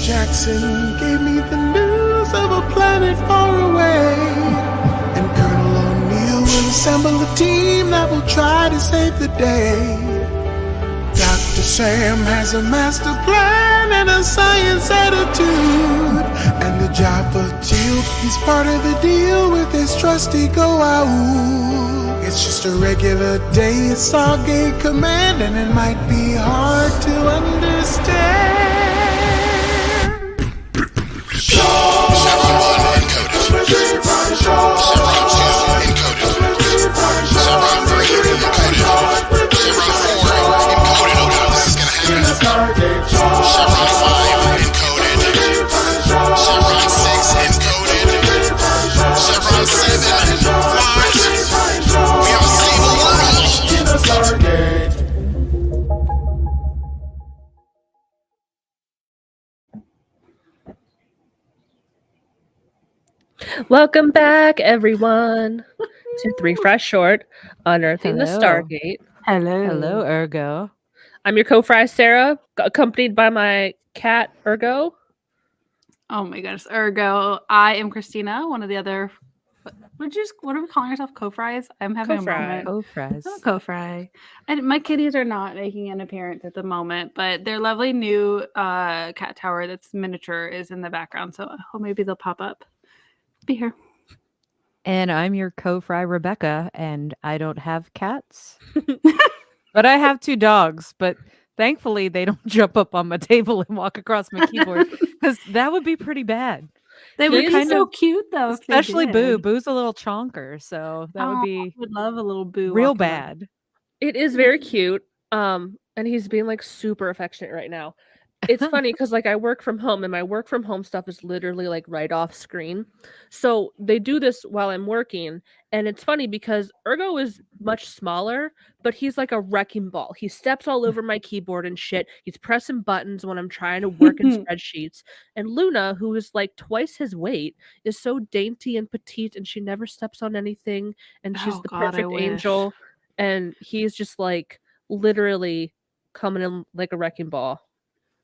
Jackson gave me the news of a planet far away. And Colonel O'Neill will assemble a team that will try to save the day. Dr. Sam has a master plan and a science attitude. And the Jaffa Teal, he's part of the deal with his trusty Goa'uld. It's just a regular day at Stargate Command, and it might be hard to understand. Chevron 1 encoded. Chevron 2 encoded. Chevron 3 encoded. Chevron 4 encoded. Oh no, this is gonna happen. Chevron 5 encoded. Chevron 6 encoded. Chevron 7 locked. We have a stable world. Welcome back, everyone, to 3 Fry Short, Unearthing the Stargate. Hello, Ergo. I'm your co-fry, Sarah, accompanied by my cat, Ergo. Oh my goodness, Ergo. I am Christina, one of the other. What are we calling ourselves? Co-fries? I'm having Co-fry. a moment. Co-fries. I'm a co-fry. And my kitties are not making an appearance at the moment, but their lovely new cat tower that's miniature is in the background. So maybe they'll pop up. Be here. And I'm your co-fry, Rebecca, and I don't have cats. But I have 2 dogs, but thankfully they don't jump up on my table and walk across my keyboard, because that would be pretty bad. They would be so cute, though. Especially Boo. Boo's a little chonker, so that would be I would love a little Boo. real bad. It is very cute, and he's being like super affectionate right now. It's funny because like I work from home, and my work from home stuff is literally like right off screen. So they do this while I'm working, and it's funny because Ergo is much smaller, but he's like a wrecking ball. He steps all over my keyboard and shit. He's pressing buttons when I'm trying to work in spreadsheets. And Luna, who is like twice his weight, is so dainty and petite, and she never steps on anything, and she's the perfect angel. And he's just like literally coming in like a wrecking ball.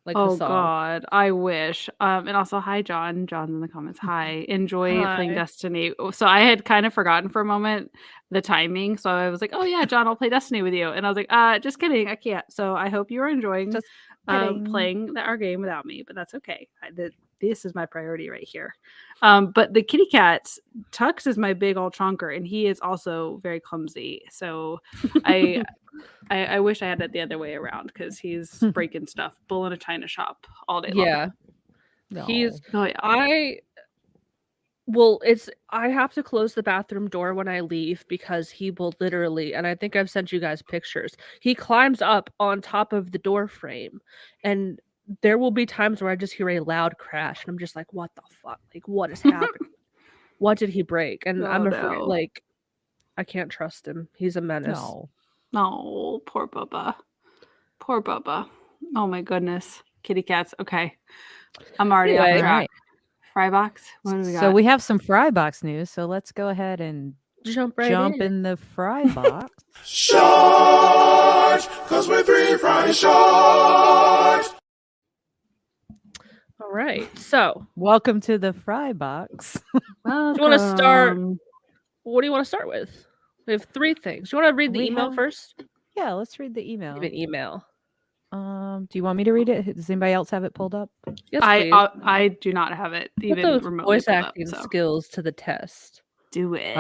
Like oh God, I wish. And also, hi John. John's in the comments. Hi, enjoy playing Destiny. So I had kind of forgotten for a moment the timing. So I was like, oh yeah, John, I'll play Destiny with you. And I was like, just kidding, I can't. So I hope you're enjoying playing our game without me, but that's okay. This is my priority right here. But the kitty cats, Tux is my big old chonker, and he is also very clumsy. So I wish I had it the other way around, because he's breaking stuff, bull in a china shop all day long. Yeah. No. I have to close the bathroom door when I leave, because he will literally, and I think I've sent you guys pictures, he climbs up on top of the door frame, and there will be times where I just hear a loud crash, and I'm just like, what the fuck? Like, what is happening? What did he break? And I'm afraid, like, I can't trust him. He's a menace. No, poor Bubba. Poor Bubba. Oh my goodness. Kitty cats. Okay. I'm already off track. Frybox? What do we got? So we have some Frybox news. So let's go ahead and jump in the Frybox. Short, because we're 3 Fry Short. All right. So welcome to the Frybox. Do you want to start? What do you want to start with? We have 3 things. Do you want to read the email first? Yeah, let's read the email. An email. Do you want me to read it? Does anybody else have it pulled up? Yes, please. I do not have it. Put even those voice acting skills to the test. Do it.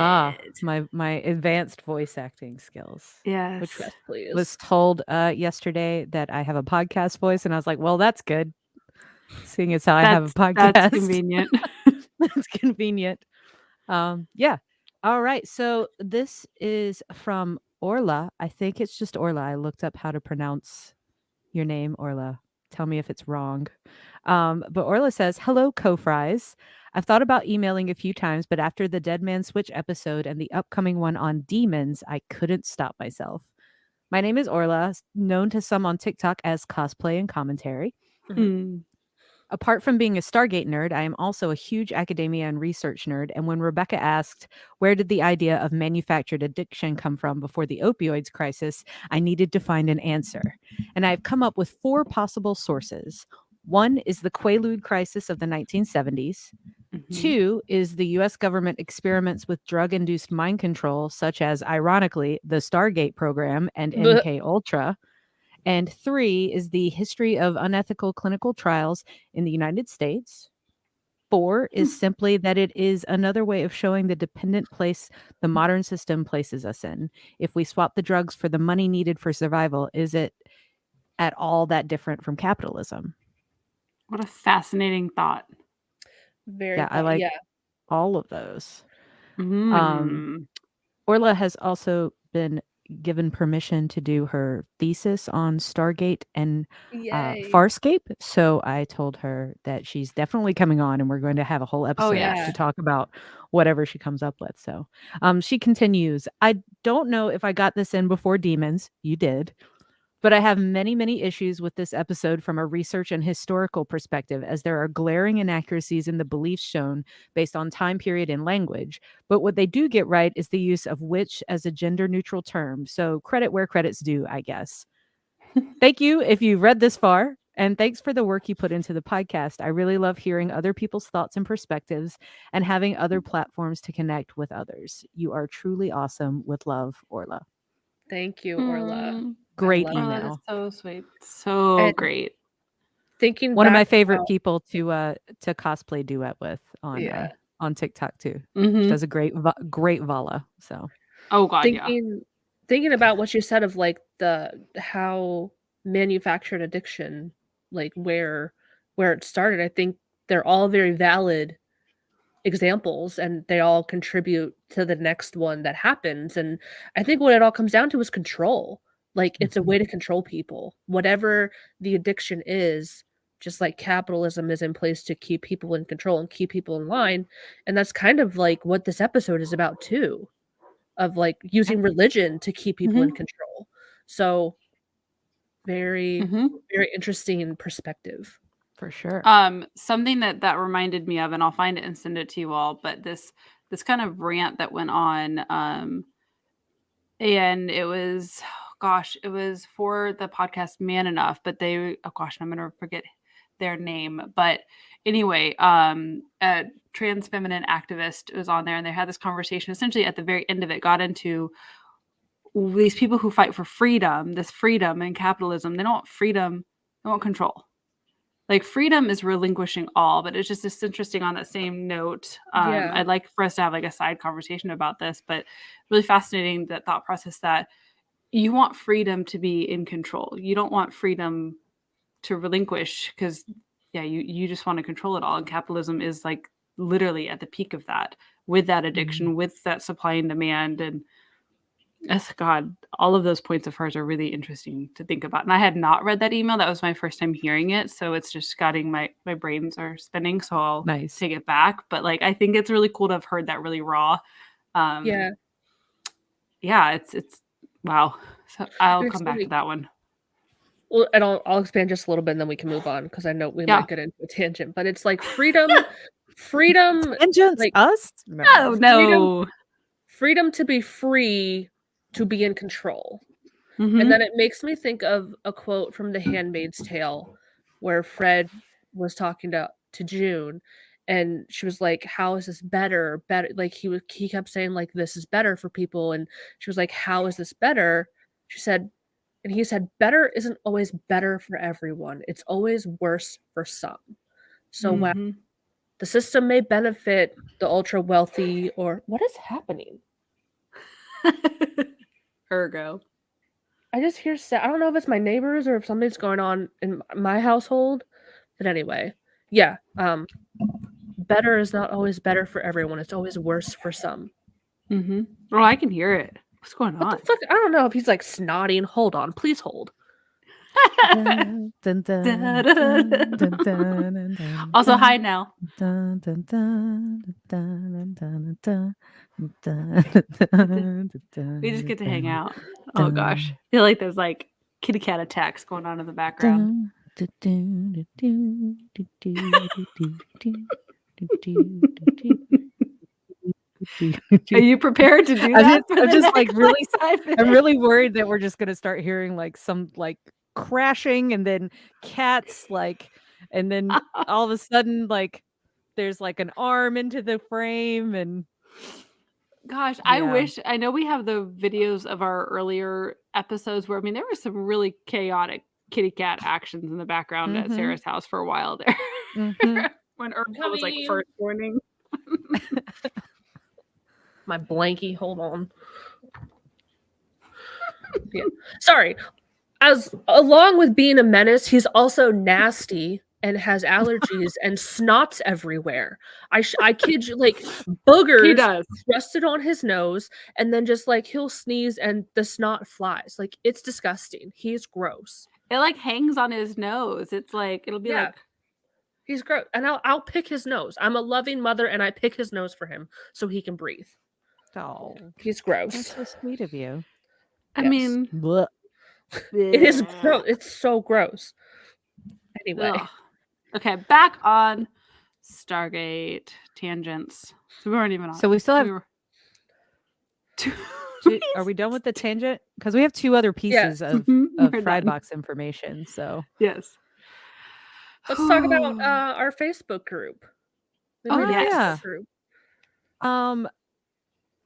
It's my advanced voice acting skills. Yes. Which please. Was told yesterday that I have a podcast voice, and I was like, well, that's good. Seeing as how I have a podcast. That's convenient. That's convenient. Yeah. All right. So this is from Orla. I think it's just Orla. I looked up how to pronounce your name, Orla. Tell me if it's wrong. But Orla says, hello, co-fries. I've thought about emailing a few times, but after the Dead Man Switch episode and the upcoming one on demons, I couldn't stop myself. My name is Orla, known to some on TikTok as Cosplay and Commentary. Apart from being a Stargate nerd, I am also a huge academia and research nerd. And when Rebecca asked, where did the idea of manufactured addiction come from before the opioids crisis, I needed to find an answer. And I've come up with 4 possible sources. One is the Quaalude crisis of the 1970s. Mhm. 2 is the US government experiments with drug-induced mind control, such as, ironically, the Stargate program and Blech. MK Ultra. And 3 is the history of unethical clinical trials in the United States. 4 is simply that it is another way of showing the dependent place the modern system places us in. If we swap the drugs for the money needed for survival, is it at all that different from capitalism? What a fascinating thought. Very Yeah, I like yeah. all of those. Mm. Orla has also been given permission to do her thesis on Stargate and Yay. Farscape. So I told her that she's definitely coming on and we're going to have a whole episode yeah. to talk about whatever she comes up with. So she continues, I don't know if I got this in before Demons. You did. But I have many, many issues with this episode from a research and historical perspective, as there are glaring inaccuracies in the beliefs shown based on time period and language. But what they do get right is the use of witch as a gender neutral term. So credit where credit's due, I guess. Thank you if you read this far. And thanks for the work you put into the podcast. I really love hearing other people's thoughts and perspectives and having other platforms to connect with others. You are truly awesome. With love, Orla. Thank you, Orla. Mm. Great love Oh, email. that is so sweet. So And great. Thinking One of my back favorite about- people to cosplay duet with Yeah. on TikTok too. Mhm. She does a great Vala. So Oh God, yeah. thinking about what you said of like how manufactured addiction, like where it started, I think they're all very valid examples and they all contribute to the next one that happens. And I think what it all comes down to is control. Like it's a way to control people. Whatever the addiction is, just like capitalism is in place to keep people in control and keep people in line. And that's kind of like what this episode is about too, of like using religion to keep people in control. So very, Mhm. very interesting perspective. for sure. Something that reminded me of, and I'll find it and send it to you all, but this kind of rant that went on, and it was, it was for the podcast Man Enough, but I'm gonna forget their name, but anyway, a trans feminine activist was on there, and they had this conversation. Essentially, at the very end of it, got into these people who fight for freedom, this freedom and capitalism. They don't want freedom, they want control. Like freedom is relinquishing all, but it's interesting on that same note. Yeah. I'd like for us to have like a side conversation about this, but really fascinating that thought process that you want freedom to be in control. You don't want freedom to relinquish because you just want to control it all. And capitalism is like literally at the peak of that, with that addiction, with that supply and demand. And God, all of those points of hers are really interesting to think about. And I had not read that email. That was my first time hearing it. So it's just my brains are spinning. So I'll Nice. take it back. But like, I think it's really cool to have heard that really raw. Yeah. It's wow. So I'll It's come back to really- that one. Well, and I'll expand just a little bit and then we can move on because I know we Yeah. might get into a tangent, but it's like freedom, Tangents, like- us? Oh no. freedom to be free, to be in control. Mhm. And then it makes me think of a quote from The Handmaid's Tale where Fred was talking to June and she was like, how is this better? Like he kept saying like this is better for people. And she was like, how is this better? She said, and he said, better isn't always better for everyone. It's always worse for some. So when Mhm. the system may benefit the ultra wealthy or what is happening? Ergo. I just hear I don't know if it's my neighbors or if something's going on in my household. But anyway, yeah. Better is not always better for everyone. It's always worse for some. Mhm. Oh, I can hear it. What's going What on? the fuck? I don't know if he's like snotting. Hold on. Please hold. Dun, dun, dun, dun, dun, dun, dun, dun, Also, dun, hi now. dun, dun, dun, dun, dun, dun, dun, dun, dun, We just get to hang dun, out. Oh gosh. I feel like there's like kitty cat attacks going on in the background. dun, dun, dun, dun, dun, dun, dun, dun, dun, Are you prepared to do I'm that? just- for I'm the just, like, next, really- 5 minutes? I'm really worried that we're just gonna start hearing like some like crashing and then cats like And then all of a sudden, like, there's like an arm into the frame, and Gosh, I yeah. wish I know we have the videos of our earlier episodes where I mean there was some really chaotic kitty cat actions in the background at Mhm. Sarah's house for a while there. Mhm. When Ursula was like Coming. first joining. My blankie. Hold on. Yeah. Sorry. As along with being a menace, he's also nasty and has allergies and snots everywhere. I kid you, like He boogers does. rested on his nose, and then just like he'll sneeze and the snot flies. Like it's disgusting. He's gross. It like hangs on his nose. It's like it'll be Yeah. like He's gross, and I'll pick his nose. I'm a loving mother, and I pick his nose for him so he can breathe. Oh, He's that's gross. so sweet of you. I Yes. mean Blech. It is gross. It's so gross. Anyway, Ugh. Okay, back on Stargate tangents. So we weren't even on. So we still have. we were Are we done with the tangent? Because we have 2 other pieces of We're done. Friedbox information. So Yes. let's talk about our Facebook group. The Oh, new yes. yeah. Facebook group.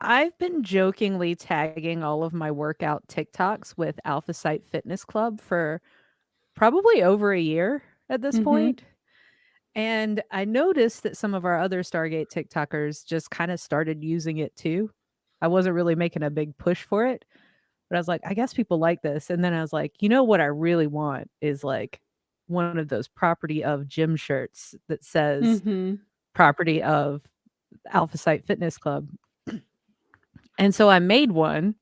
I've been jokingly tagging all of my workout TikToks with Alpha Site Fitness Club for probably over a year at this Mhm. point. And I noticed that some of our other Stargate TikTokers just kind of started using it too. I wasn't really making a big push for it, but I was like, I guess people like this. And then I was like, you know what I really want is like one of those property of gym shirts that says Mhm. property of Alpha Site Fitness Club. And so I made one,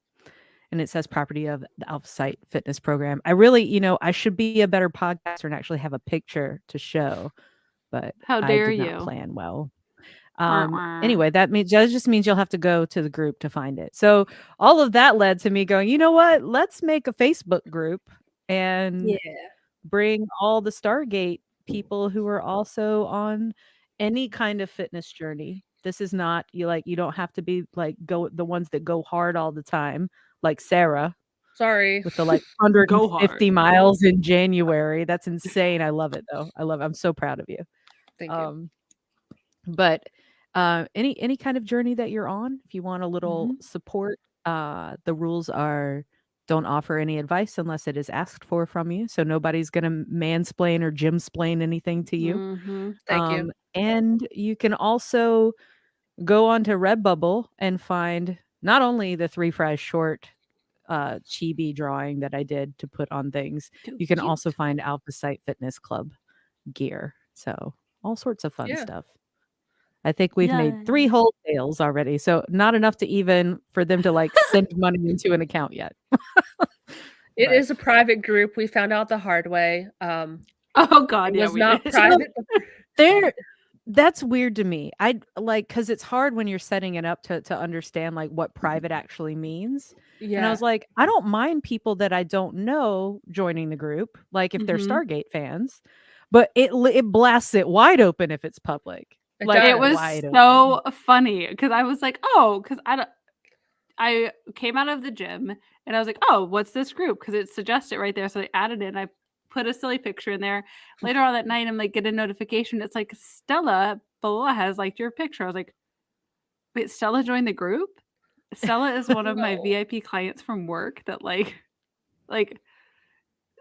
and it says property of the Alpha Site Fitness Program. I really, I should be a better podcaster and actually have a picture to show, but How I dare did not you. plan well. Wah, wah. Anyway, that just means you'll have to go to the group to find it. So all of that led to me going, you know what? Let's make a Facebook group and bring all the Stargate people who are also on any kind of fitness journey. This is not you don't have to be like the ones that go hard all the time, like Sarah Sorry. with the like Go 150 hard. miles in January. That's insane. I love it though. I'm so proud of you. Thank you. But any kind of journey that you're on, if you want a little support, the rules are don't offer any advice unless it is asked for from you. So nobody's gonna mansplain or gym-splain anything to you. Mhm. Thank you. And you can also go onto Redbubble and find not only the 3 Fries short chibi drawing that I did to put on things, So you can cute. also find Alpha Site Fitness Club gear. So all sorts of fun Yeah. stuff. I think we've made 3 Yay. whole sales already. So not enough to even for them to like send money into an account yet. It But- is a private group. We found out the hard way. Oh God, It yeah, was we not did. private. That's weird to me. I like because it's hard when you're setting it up to understand like what private actually means. And I Yeah. was like, I don't mind people that I don't know joining the group, like if they're Mhm. Stargate fans, but it blasts it wide open if it's public. It Like, does. It was wide so funny because I was like, oh, because I came out of the gym and I was like, oh, what's this group? Because it suggested right there. So I added it and I put a silly picture in there. Later on that night, I'm like, get a notification. It's like Stella Beloa has liked your picture. I was like, wait, Stella joined the group? Stella is one of my No. VIP clients from work that like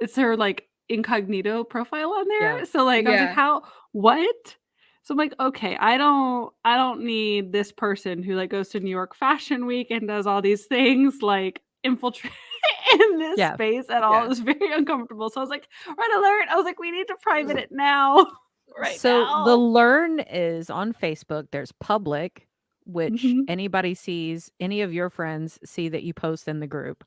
it's her like incognito profile on there. Yeah. So like I was like, Yeah. how what? So I'm like, okay, I don't need this person who like goes to New York Fashion Week and does all these things like infiltrate in this Yeah. space at all. Yeah. It was very uncomfortable. So I was like, red alert. I was like, we need to private it now. Right So now. the learn is on Facebook. There's public, which Mhm. anybody sees, any of your friends see that you post in the group.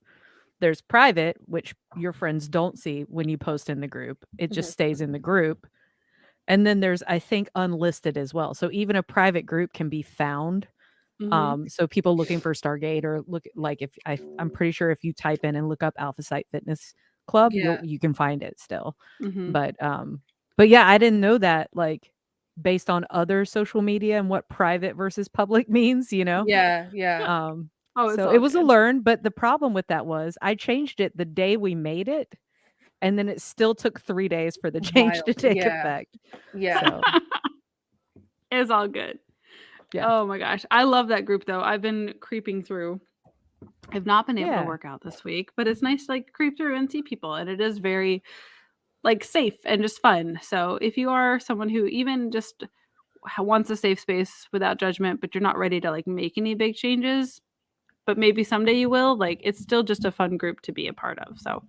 There's private, which your friends don't see when you post in the group. It just stays in the group. And then there's, I think, unlisted as well. So even a private group can be found. Mhm. So people looking for Stargate or look like I'm pretty sure if you type in and look up Alpha Site Fitness Club, Yeah. you can find it still. Mhm. But yeah, I didn't know that like based on other social media and what private versus public means, Yeah. Yeah. Oh, it's So all it was a good. learn, but the problem with that was I changed it the day we made it. and then it still took 3 days for the change to Wild. take Yeah. effect. Yeah. So It's all good. Yeah. Oh my gosh. I love that group though. I've been creeping through. I've not been able to Yeah. work out this week, but it's nice to like creep through and see people. And it is very like safe and just fun. So if you are someone who even just wants a safe space without judgment, but you're not ready to like make any big changes, but maybe someday you will, like it's still just a fun group to be a part of. So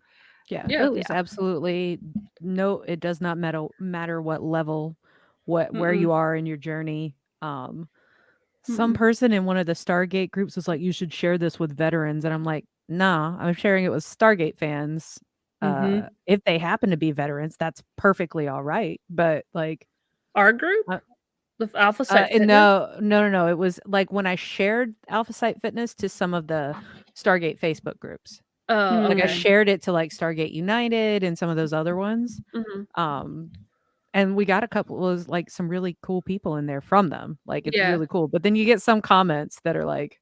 Yeah, Yeah. there's absolutely no. It does not matter what level, where you are in your journey. Some person in one of the Stargate groups was like, "You should share this with veterans," and I'm like, "Nah, I'm sharing it with Stargate fans. If they happen to be veterans, that's perfectly all right." But like, Our group, Uh, the Alpha Site Fitness? no. It was like when I shared Alpha Site Fitness to some of the Stargate Facebook groups. Oh, Like I okay. shared it to like Stargate United and some of those other ones. Mhm. And we got a couple was like some really cool people in there from them. Like it's Yeah. really cool. But then you get some comments that are like,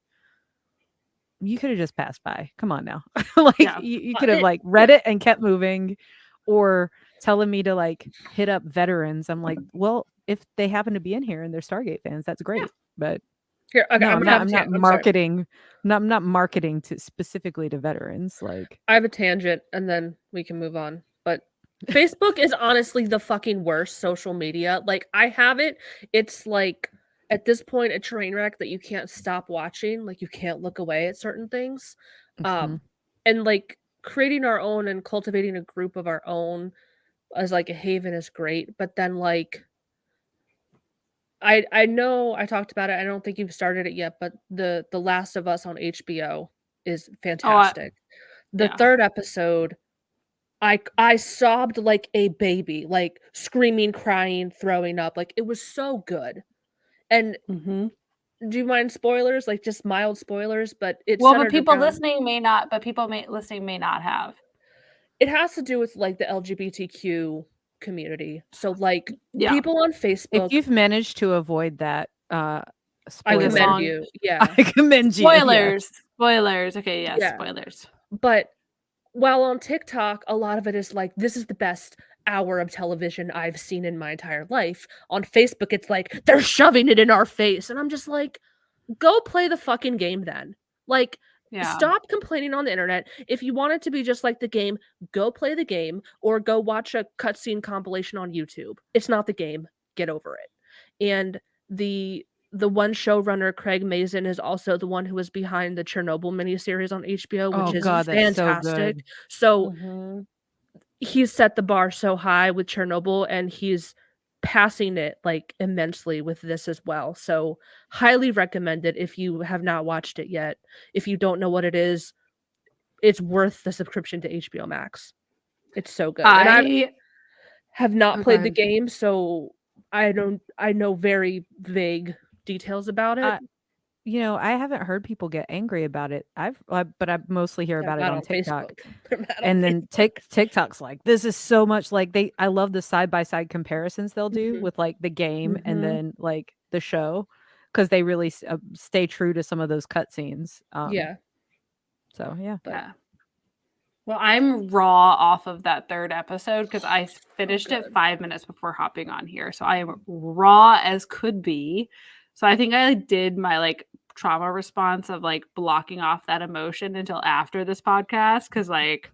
you could have just passed by. Come on now. Like Yeah. you could have like read it and kept moving, or telling me to like hit up veterans. I'm like, well, if they happen to be in here and they're Stargate fans, that's great. But Here, okay, no, I'm I'm gonna have not. a I'm tangent. not marketing. I'm not marketing to specifically to veterans. Like I have a tangent and then we can move on. But Facebook is honestly the fucking worst social media. Like I have it. It's like at this point a train wreck that you can't stop watching. Like you can't look away at certain things. Mhm. And like creating our own and cultivating a group of our own as like a haven is great. But then like I know I talked about it. I don't think you've started it yet, but the Last of Us on HBO is fantastic. The yeah. third episode, I sobbed like a baby, like screaming, crying, throwing up. Like it was so good. And do you mind spoilers? Like just mild spoilers, but it's Well, but centered people around, listening may not, but people listening may not have. it has to do with like the LGBTQ community. So like Yeah. people on If Facebook, you've managed to avoid that, I spoiler, commend long- you. Yeah. I commend you. yes. Spoilers. Okay, yes, Yeah. spoilers. But while on TikTok, a lot of it is like, this is the best hour of television I've seen in my entire life. On Facebook, it's like, they're shoving it in our face. And I'm just like, go play the fucking game then. Like, Yeah. stop complaining on the internet. If you want it to be just like the game, go play the game or go watch a cutscene compilation on YouTube. It's not the game. Get over it. And the one showrunner, Craig Mazin, is also the one who was behind the Chernobyl miniseries on HBO, which Oh is God, that's so fantastic. good. So he's set the bar so high with Chernobyl, and he's passing it like immensely with this as well. So highly recommend it if you have not watched it yet. If you don't know what it is, it's worth the subscription to HBO Max. It's so good. And I have not Oh, go played the ahead. game, so I know very vague details about it. I haven't heard people get angry about it. But I mostly hear They're about it mad on TikTok. Facebook. They're mad on And then Facebook. TikTok's like, this is so much like I love the side by side comparisons they'll do Mhm. with like the game and then like the show, because they really stay true to some of those cutscenes. Yeah. So yeah. Yeah. Well, I'm raw off of that third episode because I finished it 5 minutes before hopping on here. So I am raw as could be. So I think I did my like trauma response of like blocking off that emotion until after this podcast because like,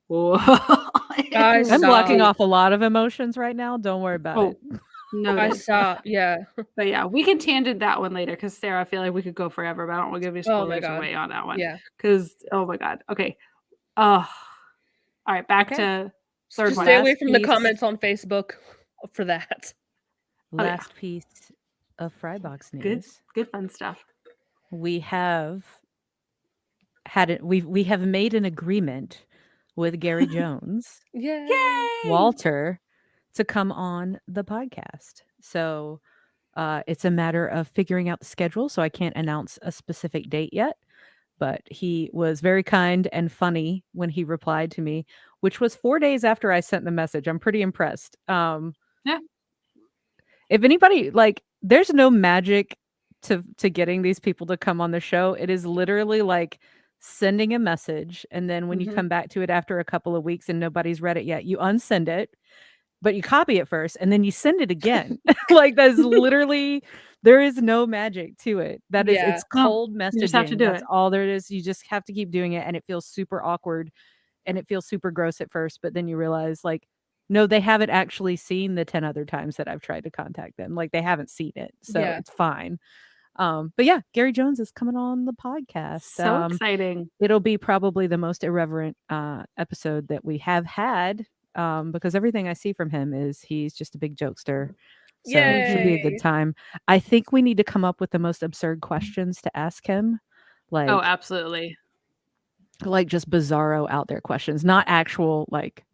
whoa. I I'm blocking saw- off a lot of emotions right now. Don't worry about Oh, it. no, I saw, yeah. but yeah, we can tangent that one later because Sarah, I feel like we could go forever, but I don't want to give you Oh my spoilers God. away on that one. Yeah. Because oh my God. Okay. All right, back Okay. to third Just one. stay away Last from the piece. comments on Facebook for that. yeah. Last piece of Frybox news. Good fun stuff. We have we have made an agreement with Gary Jones, Yeah. Walter, to come on the podcast. So it's a matter of figuring out the schedule. So I can't announce a specific date yet, but he was very kind and funny when he replied to me, which was 4 days after I sent the message. I'm pretty impressed. Yeah. If anybody like, there's no magic to getting these people to come on the show. It is literally like sending a message, and then when you Mhm. come back to it after a couple of weeks and nobody's read it yet, you unsend it, but you copy it first and then you send it again. Like that's literally there is no magic to it. That is Yeah. it's No, cold you just have to messaging. do That's it. all there is. You just have to keep doing it and it feels super awkward and it feels super gross at first, but then you realize like no, they haven't actually seen the 10 other times that I've tried to contact them. Like they haven't seen it. So Yeah. it's fine. But yeah, Gary Jones is coming on the podcast. So exciting. It'll be probably the most irreverent episode that we have had because everything I see from him is he's just a big jokester. So it should be a good Yay. time. I think we need to come up with the most absurd questions to ask him. Oh, absolutely. Like just bizarro out there questions, not actual like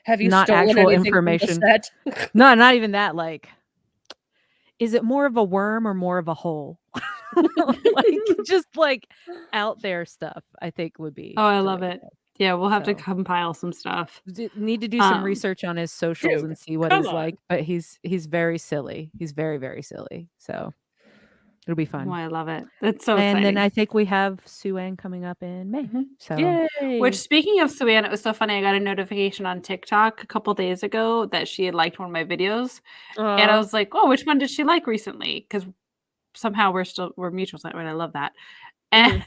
Have you not stolen actual anything from the information. set? No, not even that. Like, is it more of a worm or more of a hole? Like just like out there stuff, I think would be. Oh, I really love it. good. Yeah, we'll have to So compile some stuff. need to do some Um, research on his socials Dude, and see what come he's like. on. But he's very silly. He's very, very silly. So it'll be oh, fun. I love it. It's so And then exciting. I think we have Sue Ann coming up in May. Mhm. So Yay. Which, speaking of Suanne, it was so funny. I got a notification on TikTok a couple days ago that she had liked one of my videos, and I was like, "Oh, which one did she like recently?" Because somehow we're mutuals, and I love that. And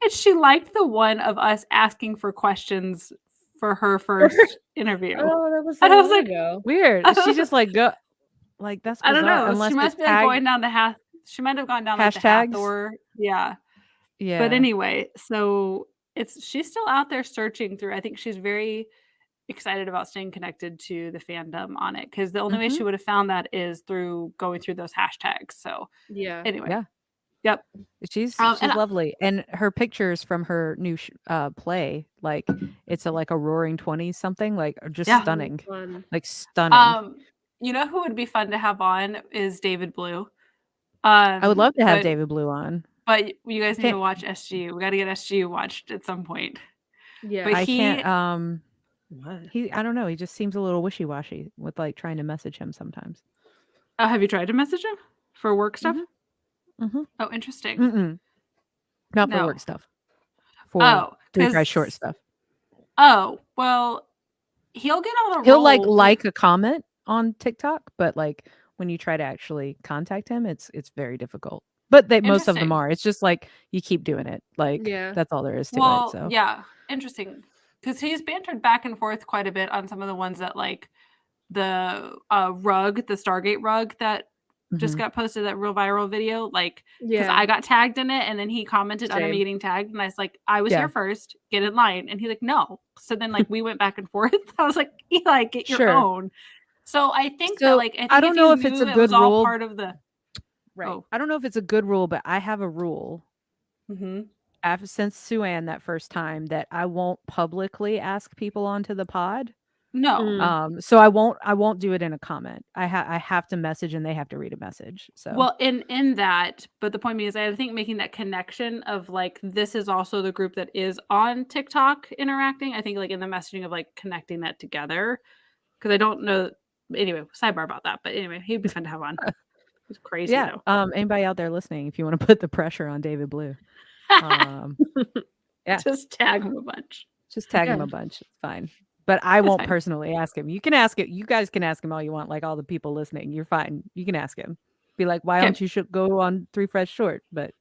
and she liked the one of us asking for questions for her first interview, Oh, that was and I was like, ago. weird. She just like go like that's I don't bizarre. know. Unless She it's must be like tagged going down the She might have gone down like the hashtags. Hathor, yeah. But Yeah. anyway, so she's still out there searching through. I think she's very excited about staying connected to the fandom on it because the only way she would have found that is through going through those hashtags. So Yeah. anyway, Yeah. yep. She's And lovely, and her pictures from her new play, like it's like a Roaring 20s something, like are just Yeah. stunning, Fun. like stunning. You know who would be fun to have on is David Blue. I would love to have but David Blue on. But you guys need to Can't- watch SGU. We got to get SGU watched at some point. Yeah. But I can't. What? I don't know. He just seems a little wishy washy with like trying to message him sometimes. Oh, have you tried to message him for work stuff? Mm-hmm. Oh, interesting. Mm-mm. Not for No. work stuff. For Oh, Three Fry Short stuff. Oh, well, he'll get on a He'll roll. like a comment on TikTok, but like when you try to actually contact him, it's very difficult. But most of them Interesting. are. It's just like you keep doing it. Like Yeah. that's all there is to Well, it. So yeah, interesting. Because he's bantered back and forth quite a bit on some of the ones that like the rug, the Stargate rug that just Mhm. got posted, that real viral video. Like, because Yeah. I got tagged in it and then he commented on Same. me getting tagged. And I was like, I was Yeah. here first, get in line. And he's like, no. So then like we went back and forth. I was like, Eli, get your Sure. own. So I think So, that like I don't know if you it's knew a it good was all rule. part of the right. Oh. I don't know if it's a good rule, but I have a rule Mm-hmm. since Sue Ann that first time that I won't publicly ask people onto the pod. No. Mm. So I won't do it in a comment. I have to message and they have to read a message. So Well, in that, but the point being is I think making that connection of like this is also the group that is on TikTok interacting. I think like in the messaging of like connecting that together. Because I don't know anyway, sidebar about that. But anyway, he'd be fun to have on. He's crazy yeah. though. Anybody out there listening, if you want to put the pressure on David Blue, yeah. Just tag him a bunch. Just tag him Yeah. a bunch. It's fine. But I won't fine. personally ask him. You can ask it. You guys can ask him all you want, like all the people listening. You're fine. You can ask him. Be like, why Okay. don't you go on Three Fresh Short? But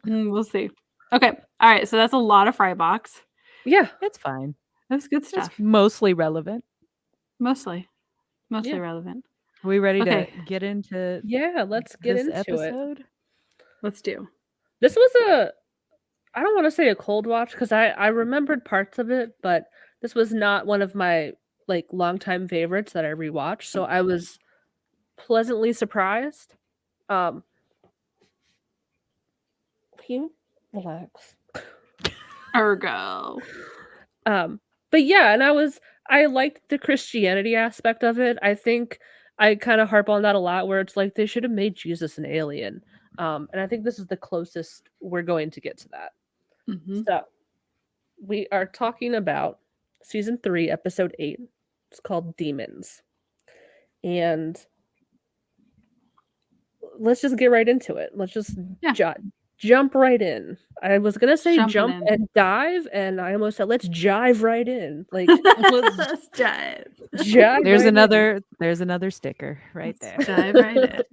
We'll see. Okay. All right. So that's a lot of fry box. Yeah. it's fine. That's good It's stuff. mostly relevant. Mostly Yeah. relevant. Are we ready Okay. to get into Yeah. Let's get this into it. episode? Let's do. This was I don't want to say a cold watch because I remembered parts of it, but this was not one of my like longtime favorites that I rewatched. So I was pleasantly surprised. Can you relax? Ergo. But yeah, and I liked the Christianity aspect of it. I think I kind of harp on that a lot where it's like they should have made Jesus an alien. And I think this is the closest we're going to get to that. Mm-hmm. So we are talking about season 3, episode 8. It's called Demons. And let's just get right into it. Let's just Yeah. jump right in. I was gonna say Jumping jump in. and dive, and I almost said let's jive right in. Like Let's dive. jive. There's right in. another sticker right Let's there. dive right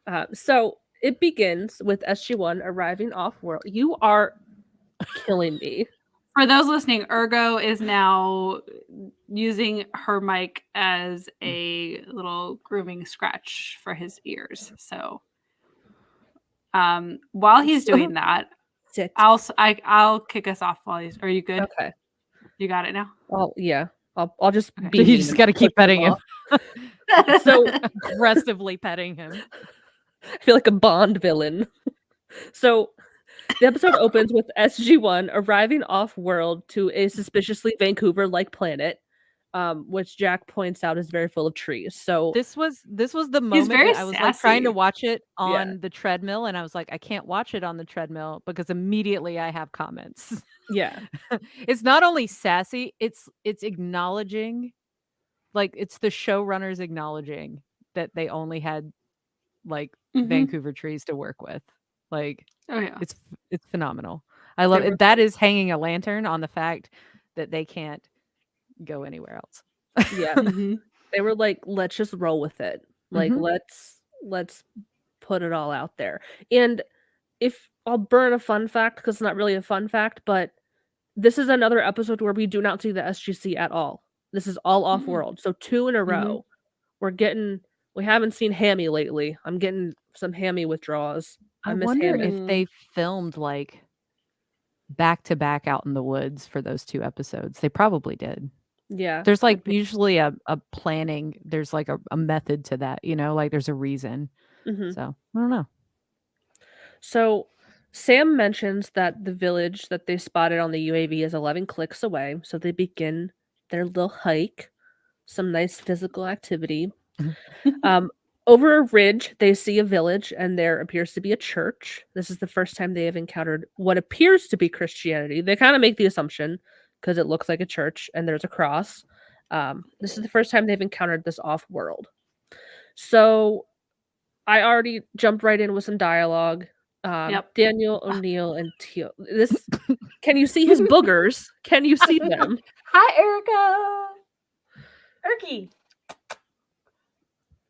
in. So it begins with SG1 arriving off world. You are killing me. For those listening, Ergo is now using her mic as a little grooming scratch for his ears. So while he's doing that, Sit. I'll kick us off while he's. Are you good? Okay. You got it now. Oh yeah. I'll just Okay. be. You mean just and got to keep push petting him. off. So Aggressively petting him. I feel like a Bond villain. So the episode opens with SG1 arriving off world to a suspiciously Vancouver-like planet, which Jack points out is very full of trees. So This was the moment very that I was like trying to sassy. watch it on Yeah. the treadmill, and I was like, I can't watch it on the treadmill because immediately I have comments. yeah, It's not only sassy, it's acknowledging, like it's the showrunners acknowledging that they only had like Mhm. Vancouver trees to work with. Like Oh yeah. it's phenomenal. I love were it. That is hanging a lantern on the fact that they can't go anywhere else. yeah. Mhm. They were like, let's just roll with it. Like Mhm. let's put it all out there. And if I'll burn a fun fact because it's not really a fun fact, but this is another episode where we do not see the SGC at all. This is all off Mm. world. So 2 in a row. We haven't seen Hammy lately. I'm getting some Hammy withdrawals. I I miss wonder Hammy. if they filmed like back to back out in the woods for those 2 episodes. They probably did. Yeah. There's like could be. usually a planning, there's like a method to that, like there's a reason. Mhm. So I don't know. So Sam mentions that the village that they spotted on the UAV is 11 clicks away. So they begin their little hike, some nice physical activity. Over a ridge, they see a village and there appears to be a church. This is the first time they have encountered what appears to be Christianity. They kind of make the assumption because it looks like a church and there's a cross. This is the first time they've encountered this off world. So I already jumped right in with some dialogue. Yep. Daniel O'Neill and Teal. This can you see his boogers? Can you see them? Hi, Erica. Erky.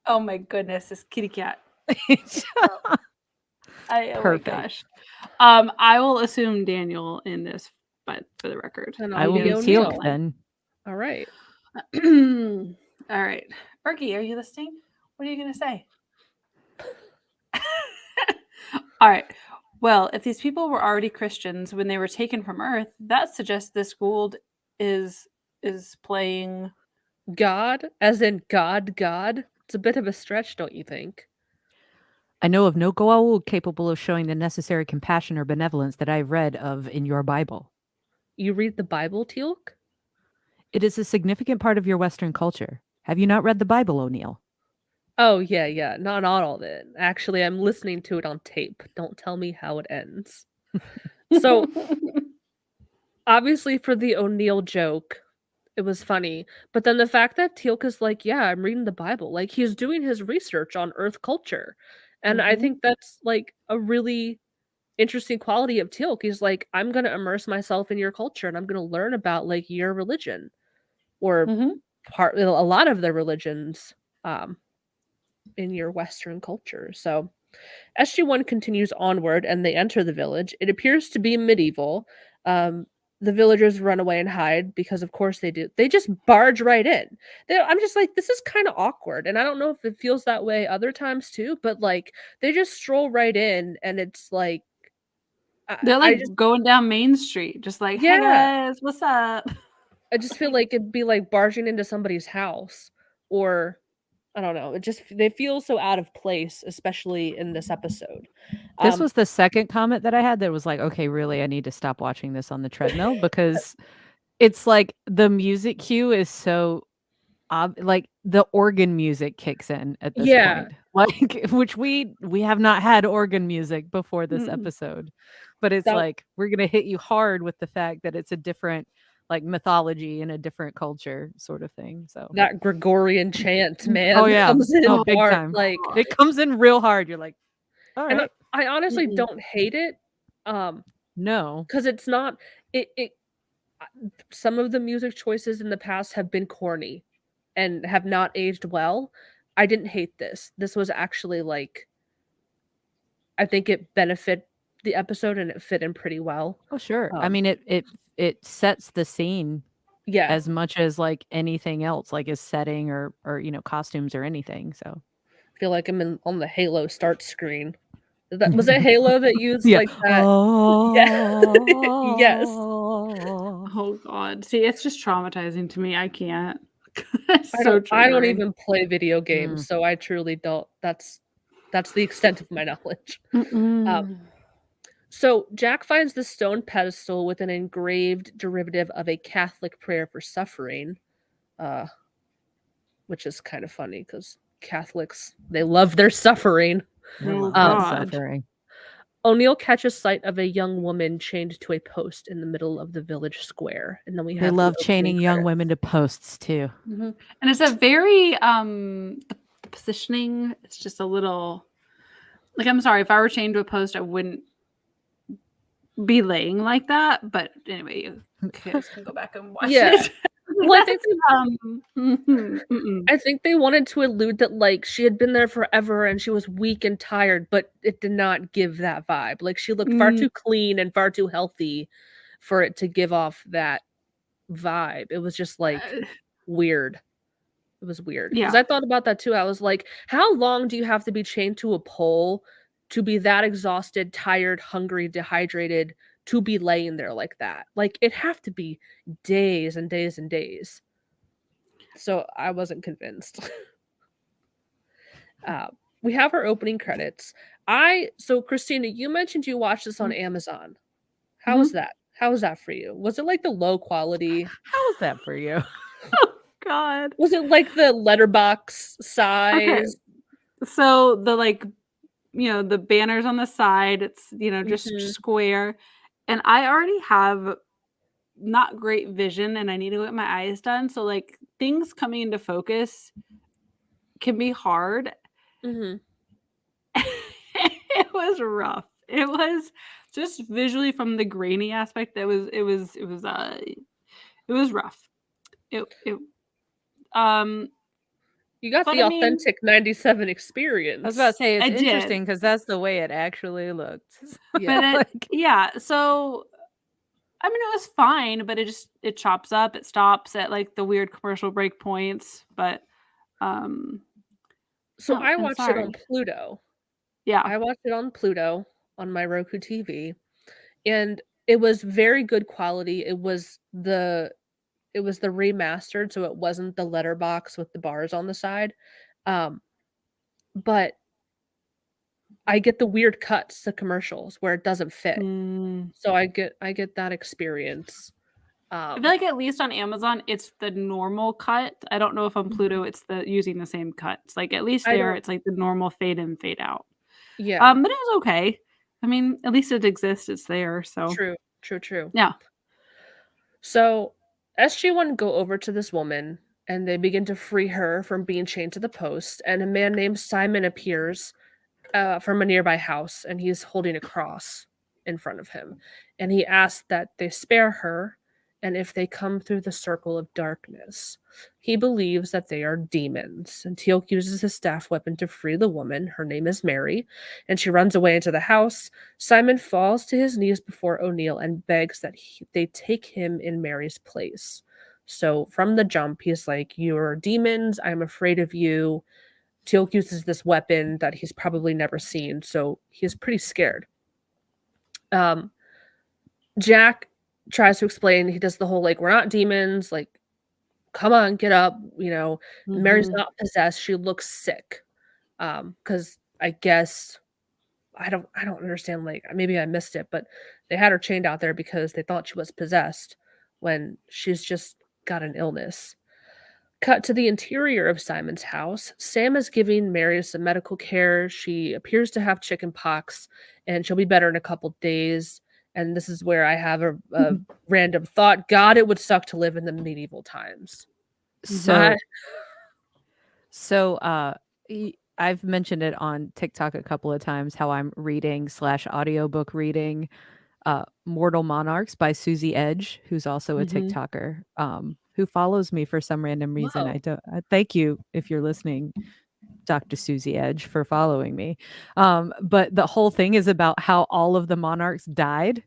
Oh my goodness, this kitty cat. Oh my Perfect. gosh. I will assume Daniel in this, but for the record. And I I'll will be be O'Neill. Teal'c then. All right. All right. Erky, are you listening? What are you gonna say? All right. Well, if these people were already Christians when they were taken from Earth, that suggests this Gould is playing God, as in God. It's a bit of a stretch, don't you think? I know of no Goa'uld capable of showing the necessary compassion or benevolence that I have read of in your Bible. You read the Bible, Teal'c? It is a significant part of your Western culture. Have you not read the Bible, O'Neill? Oh, yeah. Not all of it. Actually, I'm listening to it on tape. Don't tell me how it ends. So, obviously, for the O'Neill joke, it was funny. But then the fact that Teal'c is like, yeah, I'm reading the Bible. Like, he's doing his research on Earth culture. And I Mhm. think that's, like, a really interesting quality of Teal'c. He's like, I'm going to immerse myself in your culture and I'm going to learn about, like, your religion. Or Mhm. a lot of the religions in your Western culture. So SG1 continues onward and they enter the village. It appears to be medieval. The villagers run away and hide because, of course, they do. They just barge right in. I'm just like, this is kind of awkward. And I don't know if it feels that way other times too, but like they just stroll right in and it's like, They're I like just, going down Main Street, just like, hey yeah, guys, what's up? I just feel like it'd be like barging into somebody's house or I don't know. They feel so out of place, especially in this episode. This was the second comment that I had that was like, okay, really, I need to stop watching this on the treadmill because it's like the music cue is so like the organ music kicks in at this Yeah. point. Like which we have not had organ music before this Mm-mm. episode. But it's That- like we're gonna hit you hard with the fact that it's a different like mythology in a different culture sort of thing. So that Gregorian chant, man. Oh, yeah. Comes in Oh, big hard, time. like it comes in real hard. You're like, all And right. I honestly Mm-mm. don't hate it. No. Because it's not it some of the music choices in the past have been corny and have not aged well. I didn't hate this. This was actually like I think it benefit the episode and it fit in pretty well. Oh, sure. I Um, mean, it sets the scene yeah, as much as like anything else, like as setting or costumes or anything. So I feel like I'm on the Halo start screen. Was it Halo that used yeah. like that? Yes. Oh. Oh God. See, it's just traumatizing to me. I can't. It's so I don't triggering. even play video games, so I truly don't. That's the extent of my knowledge. Mm-mm. So Jack finds the stone pedestal with an engraved derivative of a Catholic prayer for suffering, uh, which is kind of funny because Catholics they love their suffering. They Oh, love that God. suffering. O'Neill catches sight of a young woman chained to a post in the middle of the village square, and then we They have the love opening chaining young credits. women to posts too. Mhm. And it's a very the positioning. It's just a little like I'm sorry if I were chained to a post, I wouldn't be laying like that. But anyway, you guys can go back and watch Yeah. it. Well, I think Mm-mm. I think they wanted to allude that like she had been there forever and she was weak and tired, but it did not give that vibe. Like she looked far Mm. too clean and far too healthy for it to give off that vibe. It was just like weird. It was weird because Yeah. I thought about that too. I was like, how long do you have to be chained to a pole to be that exhausted, tired, hungry, dehydrated to be laying there like that? Like it have to be days and days and days. So I wasn't convinced. We have our opening credits. So Christina, you mentioned you watched this on Amazon. How was that? How was that for you? Was it like the low quality? How is that for you? God. Was it like the letterbox Okay. size? So the the banners on the side, it's just Mhm. square. And I already have not great vision and I need to get my eyes done. So like things coming into focus can be hard. Mhm. It was rough. It was just visually from the grainy aspect. It was rough. It You got but the I mean, authentic 97 I experience. was about to say it's I did. interesting because that's the way it actually looked. Yeah. But so I mean it was fine, but it chops up, it stops at like the weird commercial break points, but So no, I I'm watched it on sorry. Pluto. Yeah. I watched it on Pluto on my Roku TV, and it was very good quality. It was the remastered, so it wasn't the letterbox with the bars on the side. Um, but I get the weird cuts to commercials where it doesn't fit. Mm. So I get that experience. I feel like at least on Amazon it's the normal cut. I don't know if on Pluto it's the using the same cuts. Like at least I there don't it's like the normal fade in, fade out. yeah, But it was okay. I mean, at least it exists, it's there. So true, true, true. yeah. So SG1 go over to this woman and they begin to free her from being chained to the post, and a man named Simon appears from a nearby house, and he's holding a cross in front of him. And he asks that they spare her, and if they come through the circle of darkness. He believes that they are demons, and Teal'c uses his staff weapon to free the woman. Her name is Mary, and she runs away into the house. Simon falls to his knees before O'Neill and begs that they take him in Mary's place. So from the jump, he's like, "You're demons. I'm afraid of you." Teal'c uses this weapon that he's probably never seen, so he's pretty scared. Jack tries to explain. He does the whole like, "We're not demons. Like, come on, get up." Mary's Mhm. not possessed. She looks sick. Because I guess I don't understand. Like, maybe I missed it, but they had her chained out there because they thought she was possessed when she's just got an illness. Cut to the interior of Simon's house. Sam is giving Mary some medical care. She appears to have chicken pox, and she'll be better in a couple days. And this is where I have a random thought. God, it would suck to live in the medieval times. So My- so I've mentioned it on TikTok a couple of times how I'm reading / audiobook reading Mortal Monarchs by Susie Edge, who's also a Mhm. TikToker, who follows me for some random reason. Whoa. I thank you if you're listening, Dr. Susie Edge, for following me. But the whole thing is about how all of the monarchs died.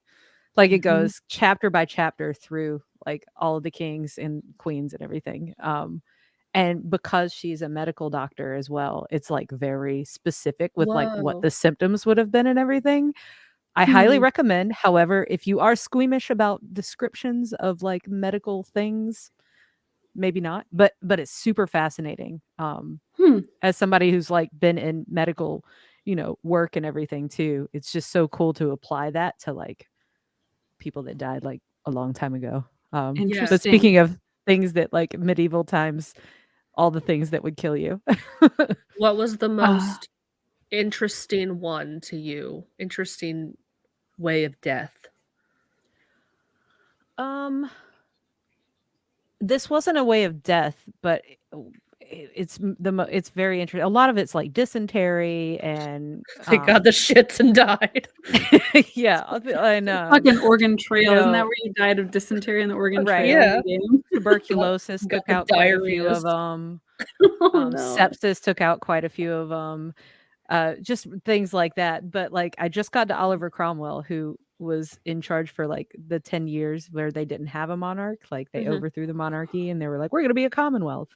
Like, it Mhm. goes chapter by chapter through like all of the kings and queens and everything. And because she's a medical doctor as well, it's like very specific with like what Whoa. the symptoms would have been and everything. I highly Hmm. recommend. However, if you are squeamish about descriptions of like medical things, maybe not. But it's super fascinating. Hmm. As somebody who's like been in medical, work and everything too, it's just so cool to apply that to like people that died like a long time ago. But Interesting. speaking of things that like medieval times, all the things that would kill you. What was the Uh, most interesting one to you? Interesting way of death? um This wasn't a way of death, but it's very interesting. A lot of it's like dysentery and They got the shits and died. yeah, I know. like an Oregon Trail. Isn't that know, where you died of dysentery in the Oregon right. Trail in Yeah. the game? Tuberculosis Got took the out quite a few of diarrheas. them. Oh no. Sepsis took out quite a few of them. Just things like that. But like, I just got to Oliver Cromwell, who was in charge for like the 10 years where they didn't have a monarch. Like, they Mhm. overthrew the monarchy and they were like, we're going to be a commonwealth.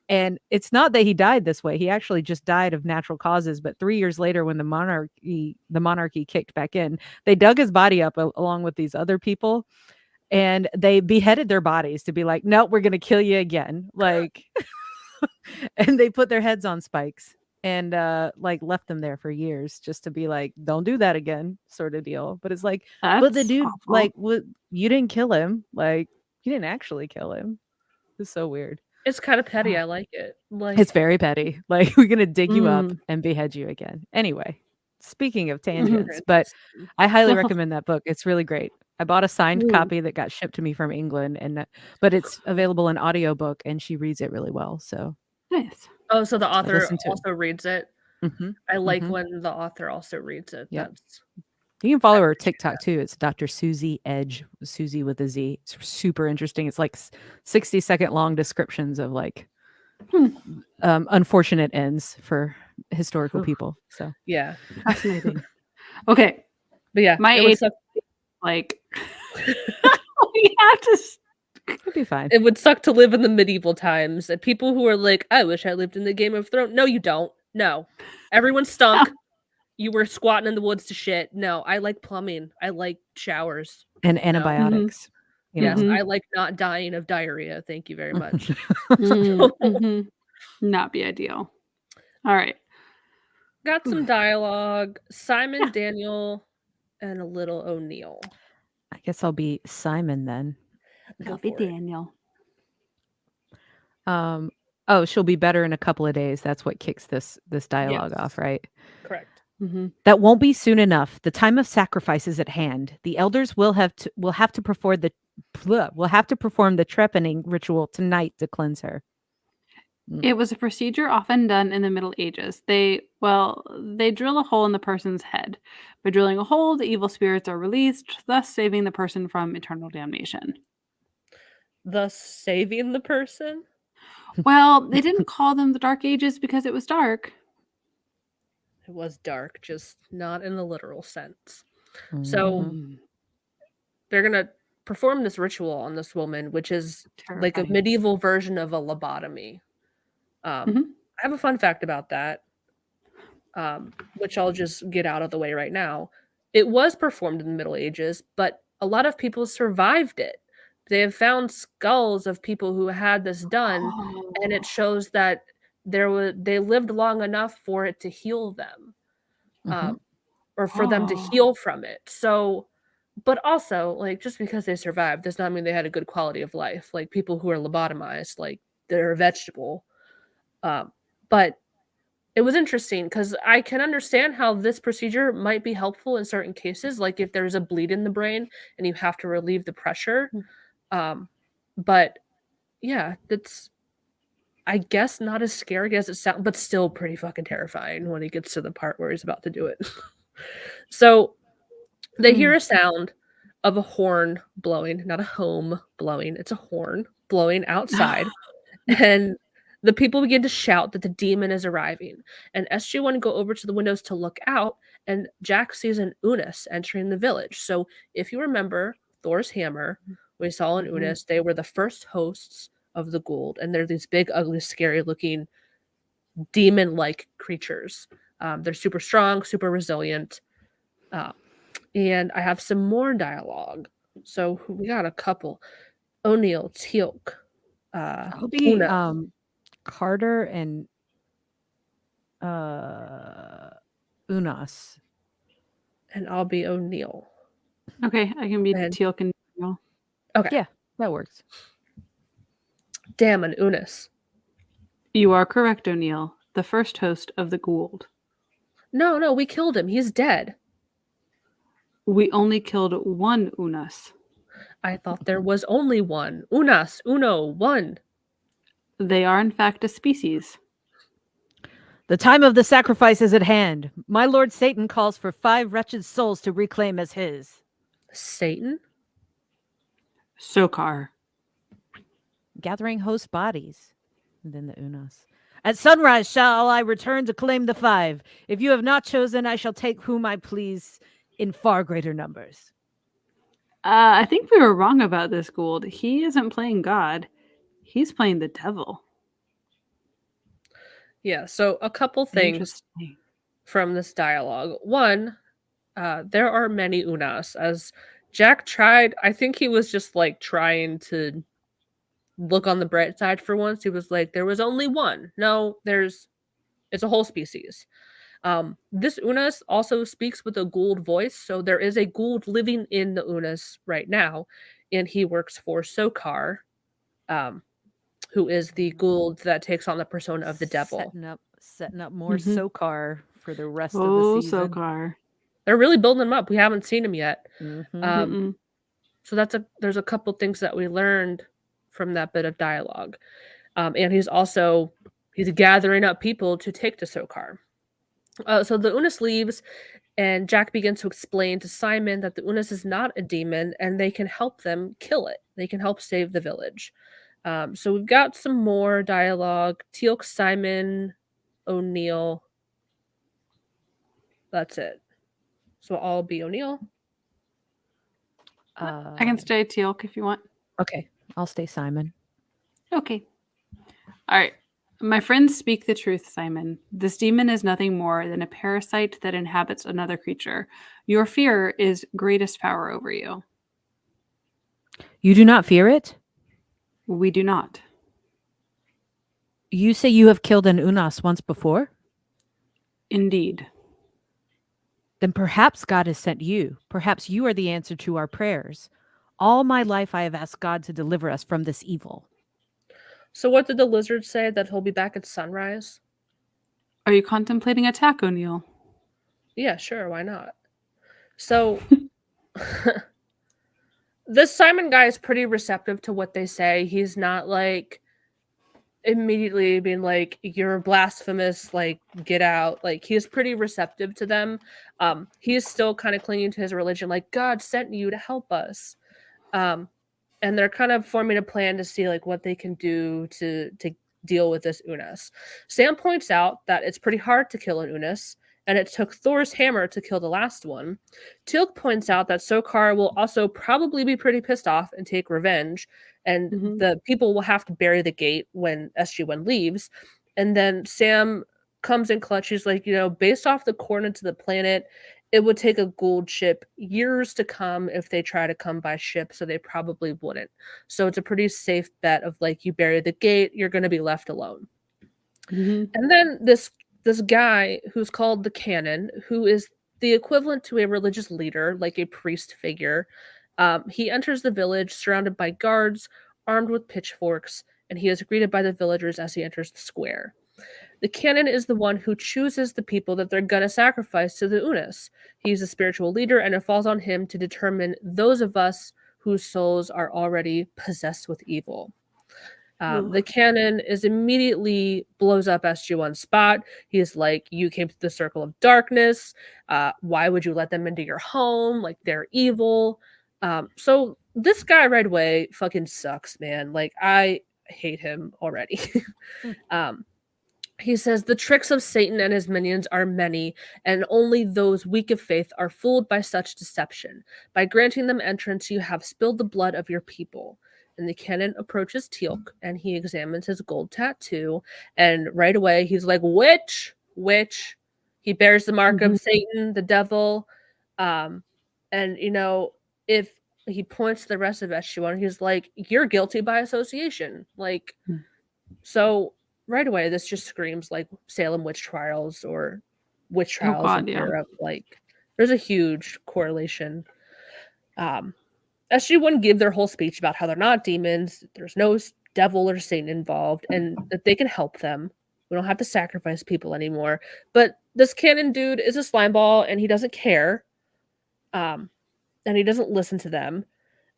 And it's not that he died this way. He actually just died of natural causes. But 3 years later, when the monarchy kicked back in, they dug his body up along with these other people, and they beheaded their bodies to be like, no, we're gonna kill you again. Like, and they put their heads on spikes and like left them there for years just to be like, don't do that again, sort of deal. But it's like, but the That's dude, awful. like, you didn't kill him. Like, you didn't actually kill him. It's so weird. It's kind of petty. I like it. Like, It's very petty. Like, we're gonna dig you up Mm. and behead you again. Anyway, speaking of super tangents, but interesting. I highly recommend that book. It's really great. I bought a signed Ooh. copy that got shipped to me from England, but it's available in audiobook, and she reads it really well. So Nice. Oh, so the author listen to it. also reads it. hmm I like Mhm. when the author also reads it. Yep. That's You can follow her appreciate TikTok too. It's Dr. Susie Edge, Susie with a Z. It's super interesting. It's like 60-second long descriptions of like Hmm. unfortunate ends for historical Oof. people. So yeah. Fascinating. Okay. But yeah, My it would age, suck. like, we have to. it'll be fine. It would suck to live in the medieval times. And people who are like, I wish I lived in the Game of Thrones. No, you don't. No. Everyone stunk. You were squatting in the woods to shit. No, I like plumbing. I like showers. And No. antibiotics. You Yes, know. I like not dying of diarrhea. Thank you very much. Mhm. Not be ideal. All right. Got some dialogue. Simon, Yeah. Daniel, and a little O'Neill. I guess I'll be Simon then. Go I'll be for it. Daniel. Oh, she'll be better in a couple of days. That's what kicks this dialogue Yes. off, right? Correct. Mm-hmm. That won't be soon enough. The time of sacrifice is at hand. The elders will have to perform the trepanning ritual tonight to cleanse her. It was a procedure often done in the Middle Ages. They drill a hole in the person's head. By drilling a hole, the evil spirits are released, thus saving the person from eternal damnation. Thus saving the person? Well, they didn't call them the Dark Ages because it was dark. It was dark, just not in the literal sense. So Mhm. they're gonna perform this ritual on this woman, which is like a Terrifying. medieval version of a lobotomy. Mhm. I have a fun fact about that, which I'll just get out of the way right now. It was performed in the Middle Ages, but a lot of people survived it. They have found skulls of people who had this done, and it shows that they lived long enough for it to heal them, Mhm. or for them to heal from it. So, but also, like, just because they survived does not mean they had a good quality of life. Like, people who are lobotomized, like, they're a vegetable. But it was interesting because I can understand how this procedure might be helpful in certain cases, like if there's a bleed in the brain and you have to relieve the pressure. But yeah, I guess not as scary as it sounds, but still pretty fucking terrifying when he gets to the part where he's about to do it. So they hear a sound of a horn blowing, not a home blowing, it's a horn blowing outside. And the people begin to shout that the demon is arriving. And SG1 go over to the windows to look out, and Jack sees an Unis entering the village. So if you remember Thor's hammer, we saw an Mhm. Unis, they were the first hosts of the Gould, and they're these big, ugly, scary looking demon-like creatures. They're super strong, super resilient. And I have some more dialogue. So we got a couple. O'Neill, Teal'c, I'll be Una, Carter and Unas. and I'll be O'Neill. Okay, I can be And- Teal'c and Daniel. Okay. Yeah, that works. Damn, an Unis. You are correct, O'Neill. The first host of the Gould. No, we killed him. He's dead. We only killed one Unas. I thought there was only one. Unas, uno, one. They are in fact a species. The time of the sacrifice is at hand. My lord Satan calls for 5 wretched souls to reclaim as his. Satan? Sokar. Gathering host bodies. And then the Unas. At sunrise shall I return to claim the 5. If you have not chosen, I shall take whom I please in far greater numbers. I think we were wrong about this Gould. He isn't playing God. He's playing the devil. Yeah, so a couple things Interesting. from this dialogue. One, there are many Unas. As Jack tried, I think he was just like trying to look on the bright side for once. He was like, there was only one. No, it's a whole species. This Unas also speaks with a Gould voice, so there is a Gould living in the Unas right now, and he works for Sokar, who is the Gould that takes on the persona of the devil. Setting up more Mhm. Sokar for the rest of Oh, the season. Sokar. They're really building him up. We haven't seen him yet. Mhm. Mm-mm. So there's a couple things that we learned from that bit of dialogue. And he's gathering up people to take to Sokar. So the Unis leaves, and Jack begins to explain to Simon that the Unis is not a demon, and they can help them kill it. They can help save the village. So we've got some more dialogue. Teal'c, Simon, O'Neill. That's it. So I'll be O'Neill. I can stay Teal'c if you want. Okay, I'll stay Simon. Okay. All right. My friends speak the truth, Simon. This demon is nothing more than a parasite that inhabits another creature. Your fear is greatest power over you. You do not fear it? We do not. You say you have killed an Unas once before? Indeed. Then perhaps God has sent you. Perhaps you are the answer to our prayers. All my life I have asked God to deliver us from this evil. So what did the lizard say? That he'll be back at sunrise? Are you contemplating attack, O'Neill? Yeah, sure. Why not? So this Simon guy is pretty receptive to what they say. He's not like immediately being like, you're blasphemous, like get out. Like he's pretty receptive to them. He's still kind of clinging to his religion, like God sent you to help us. And they're kind of forming a plan to see like what they can do to deal with this Unas. Sam points out that it's pretty hard to kill an Unas, and it took Thor's hammer to kill the last one. Teal'c points out that Sokar will also probably be pretty pissed off and take revenge, and Mhm. the people will have to bury the gate when SG1 leaves. And then Sam comes in clutch. He's like, based off the coordinates of the planet, it would take a Gould ship years to come if they try to come by ship, so they probably wouldn't. So it's a pretty safe bet of like, you bury the gate, you're going to be left alone. Mhm. And then this guy who's called the Canon, who is the equivalent to a religious leader, like a priest figure, he enters the village surrounded by guards armed with pitchforks, and he is greeted by the villagers as he enters the square. The Canon is the one who chooses the people that they're going to sacrifice to the Unas. He's a spiritual leader, and it falls on him to determine those of us whose souls are already possessed with evil. The cannon is immediately blows up SG-1's spot. He's like, "You came to the circle of darkness. Why would you let them into your home? Like they're evil." So this guy right away fucking sucks, man. Like I hate him already. um, he says the tricks of Satan and his minions are many, and only those weak of faith are fooled by such deception. By granting them entrance, you have spilled the blood of your people. And the cannon approaches Teal'c, and he examines his gold tattoo, and right away he's like, "Witch, witch." He bears the mark of Satan, the devil, and if he points to the rest of SG-1, he's like, "You're guilty by association." Like, so right away, this just screams like Salem witch trials or witch trials God, in yeah. Europe. Like, there's a huge correlation. SG-1 give their whole speech about how they're not demons, there's no devil or Satan involved, and that they can help them. We don't have to sacrifice people anymore. But this cannon dude is a slime ball, and he doesn't care. And he doesn't listen to them.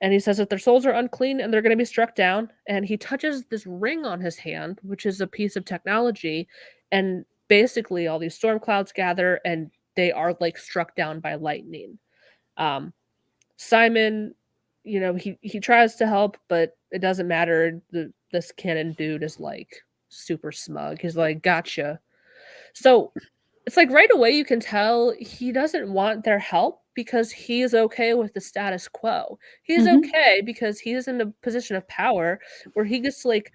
And he says that their souls are unclean and they're going to be struck down. And he touches this ring on his hand, which is a piece of technology. And basically, all these storm clouds gather and they are like struck down by lightning. Simon, he tries to help, but it doesn't matter. This cannon dude is like super smug. He's like, "Gotcha." So it's like right away you can tell he doesn't want their help because he is okay with the status quo. He's okay because he is in a position of power where he gets to like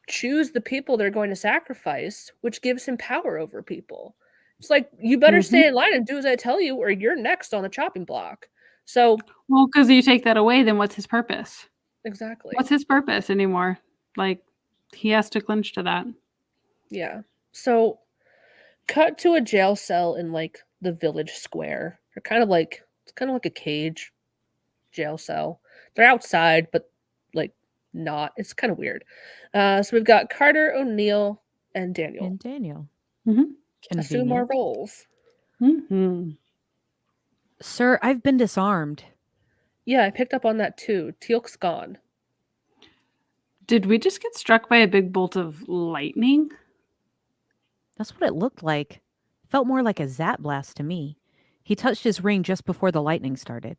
choose the people they're going to sacrifice, which gives him power over people. It's like, you better stay in line and do as I tell you, or you're next on the chopping block. So, well, because you take that away, then what's his purpose? Exactly. What's his purpose anymore? Like, he has to clinch to that. Yeah. So, cut to a jail cell in like the village square. They're kind of like a cage jail cell. They're outside, but like not. It's kind of weird. So we've got Carter, O'Neill, and Daniel. And Daniel. Assume our roles. Sir, I've been disarmed. Yeah, I picked up on that too. Teal'c's gone. Did we just get struck by a big bolt of lightning? That's what it looked like. Felt more like a zap blast to me. He touched his ring just before the lightning started.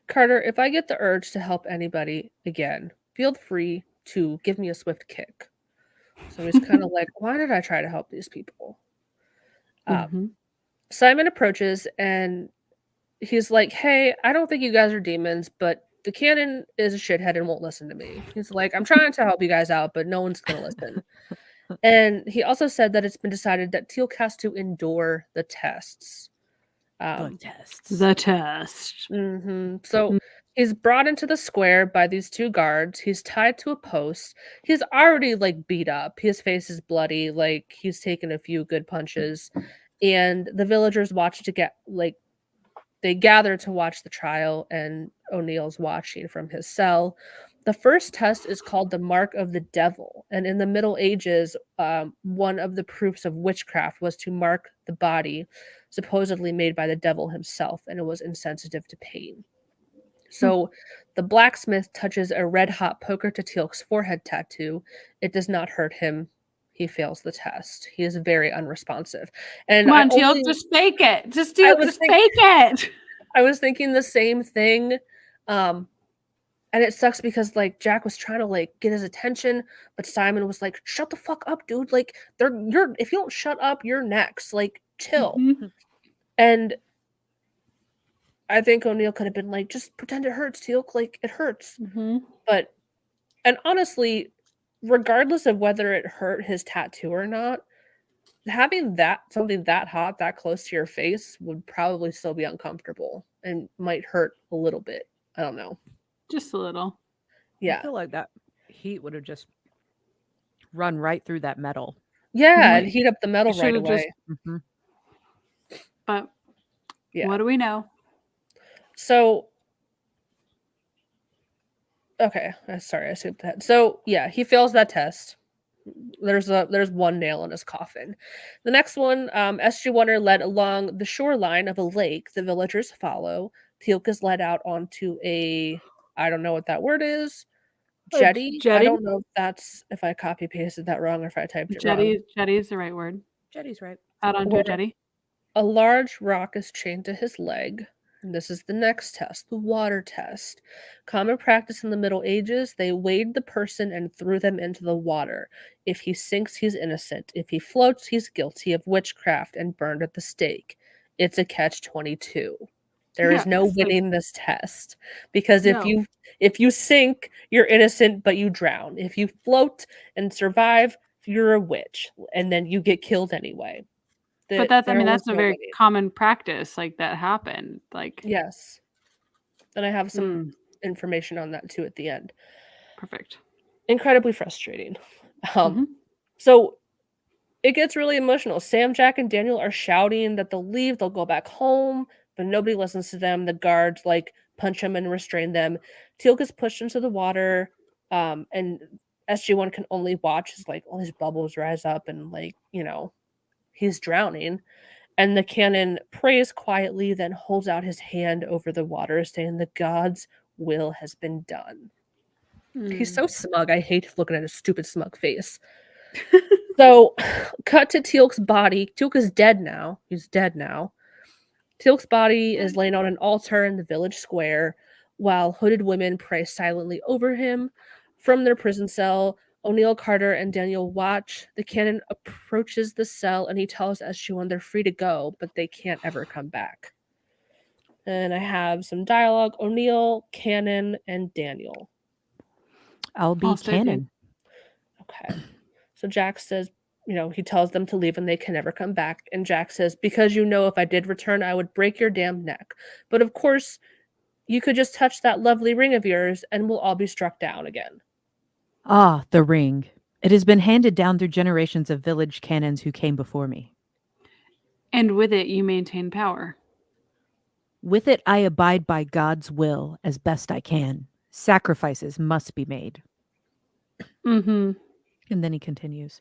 Carter, if I get the urge to help anybody again, feel free to give me a swift kick. So he's kind of like, why did I try to help these people? Simon approaches and he's like, "Hey, I don't think you guys are demons, but the cannon is a shithead and won't listen to me." He's like, "I'm trying to help you guys out, but no one's going to listen." And he also said that it's been decided that Teal'c has to endure the tests. The test. So he's brought into the square by these two guards. He's tied to a post. He's already like beat up. His face is bloody. Like he's taken a few good punches. And the villagers watch to get like they gather to watch the trial, and O'Neill's watching from his cell. The first test is called the Mark of the Devil, and in the Middle Ages, one of the proofs of witchcraft was to mark the body, supposedly made by the devil himself, and it was insensitive to pain. So the blacksmith touches a red-hot poker to Teal'c's forehead tattoo. It does not hurt him. He fails the test. He is very unresponsive. And come on, Teal'c, just fake it. Just fake it. I was thinking the same thing. And it sucks because like Jack was trying to like get his attention, but Simon was like, "Shut the fuck up, dude. Like if you don't shut up, you're next. Like chill." And I think O'Neill could have been like, "Just pretend it hurts, Teal'c. Like it hurts." But and honestly, regardless of whether it hurt his tattoo or not, having something that hot that close to your face would probably still be uncomfortable and might hurt a little bit. I don't know. Just a little. Yeah. I feel like that heat would have just run right through that metal. Yeah, and heat up the metal right away. But yeah. What do we know? So okay, sorry, I skipped that. So yeah, he fails that test. There's one nail in his coffin. The next one, SG-1 are led along the shoreline of a lake. The villagers follow. Teal'c is led out onto I don't know what that word is. Jetty. I jetty? don't know if I copy pasted that wrong or if I typed it wrong. Jetty is the right word. Jetty's right. Add on to Where a jetty. a large rock is chained to his leg. And this is the next test, the water test. Common practice in the Middle Ages, they weighed the person and threw them into the water. If he sinks, he's innocent. If he floats, he's guilty of witchcraft and burned at the stake. It's a catch-22. There is Yeah, no it's like- winning this test because No. if you sink, you're innocent, but you drown. If you float and survive, you're a witch, and then you get killed anyway. But that's There was that's a no very winning. common practice, like, that happened, like Yes. And I have some Mm, information on that too at the end. perfect. Incredibly frustrating. Mhm. So it gets really emotional. Sam, Jack, and Daniel are shouting that they'll leave, they'll go back home, but nobody listens to them. The guards like punch them and restrain them. Teal gets pushed into the water, and SG1 can only watch as like all these bubbles rise up and like, he's drowning. And the canon prays quietly, then holds out his hand over the water, saying the God's will has been done. He's Mm. so smug. I hate looking at his stupid smug face. So, cut to Teal'c's body. Teal'c is dead now. He's dead now. Teal'c's body is laying on an altar in the village square, while hooded women pray silently over him. From their prison cell, O'Neill, Carter, and Daniel watch. The canon approaches the cell, and he tells SG1 they're free to go, but they can't ever come back. And I have some dialogue. O'Neill, Cannon, and Daniel. I'll be I'll stay with you. canon. Okay. So Jack says, he tells them to leave and they can never come back. And Jack says, because if I did return, I would break your damn neck. But of course, you could just touch that lovely ring of yours and we'll all be struck down again. Ah, the ring. It has been handed down through generations of village canons who came before me. And with it, you maintain power. With it, I abide by God's will as best I can. Sacrifices must be made. Mm-hmm. And then he continues.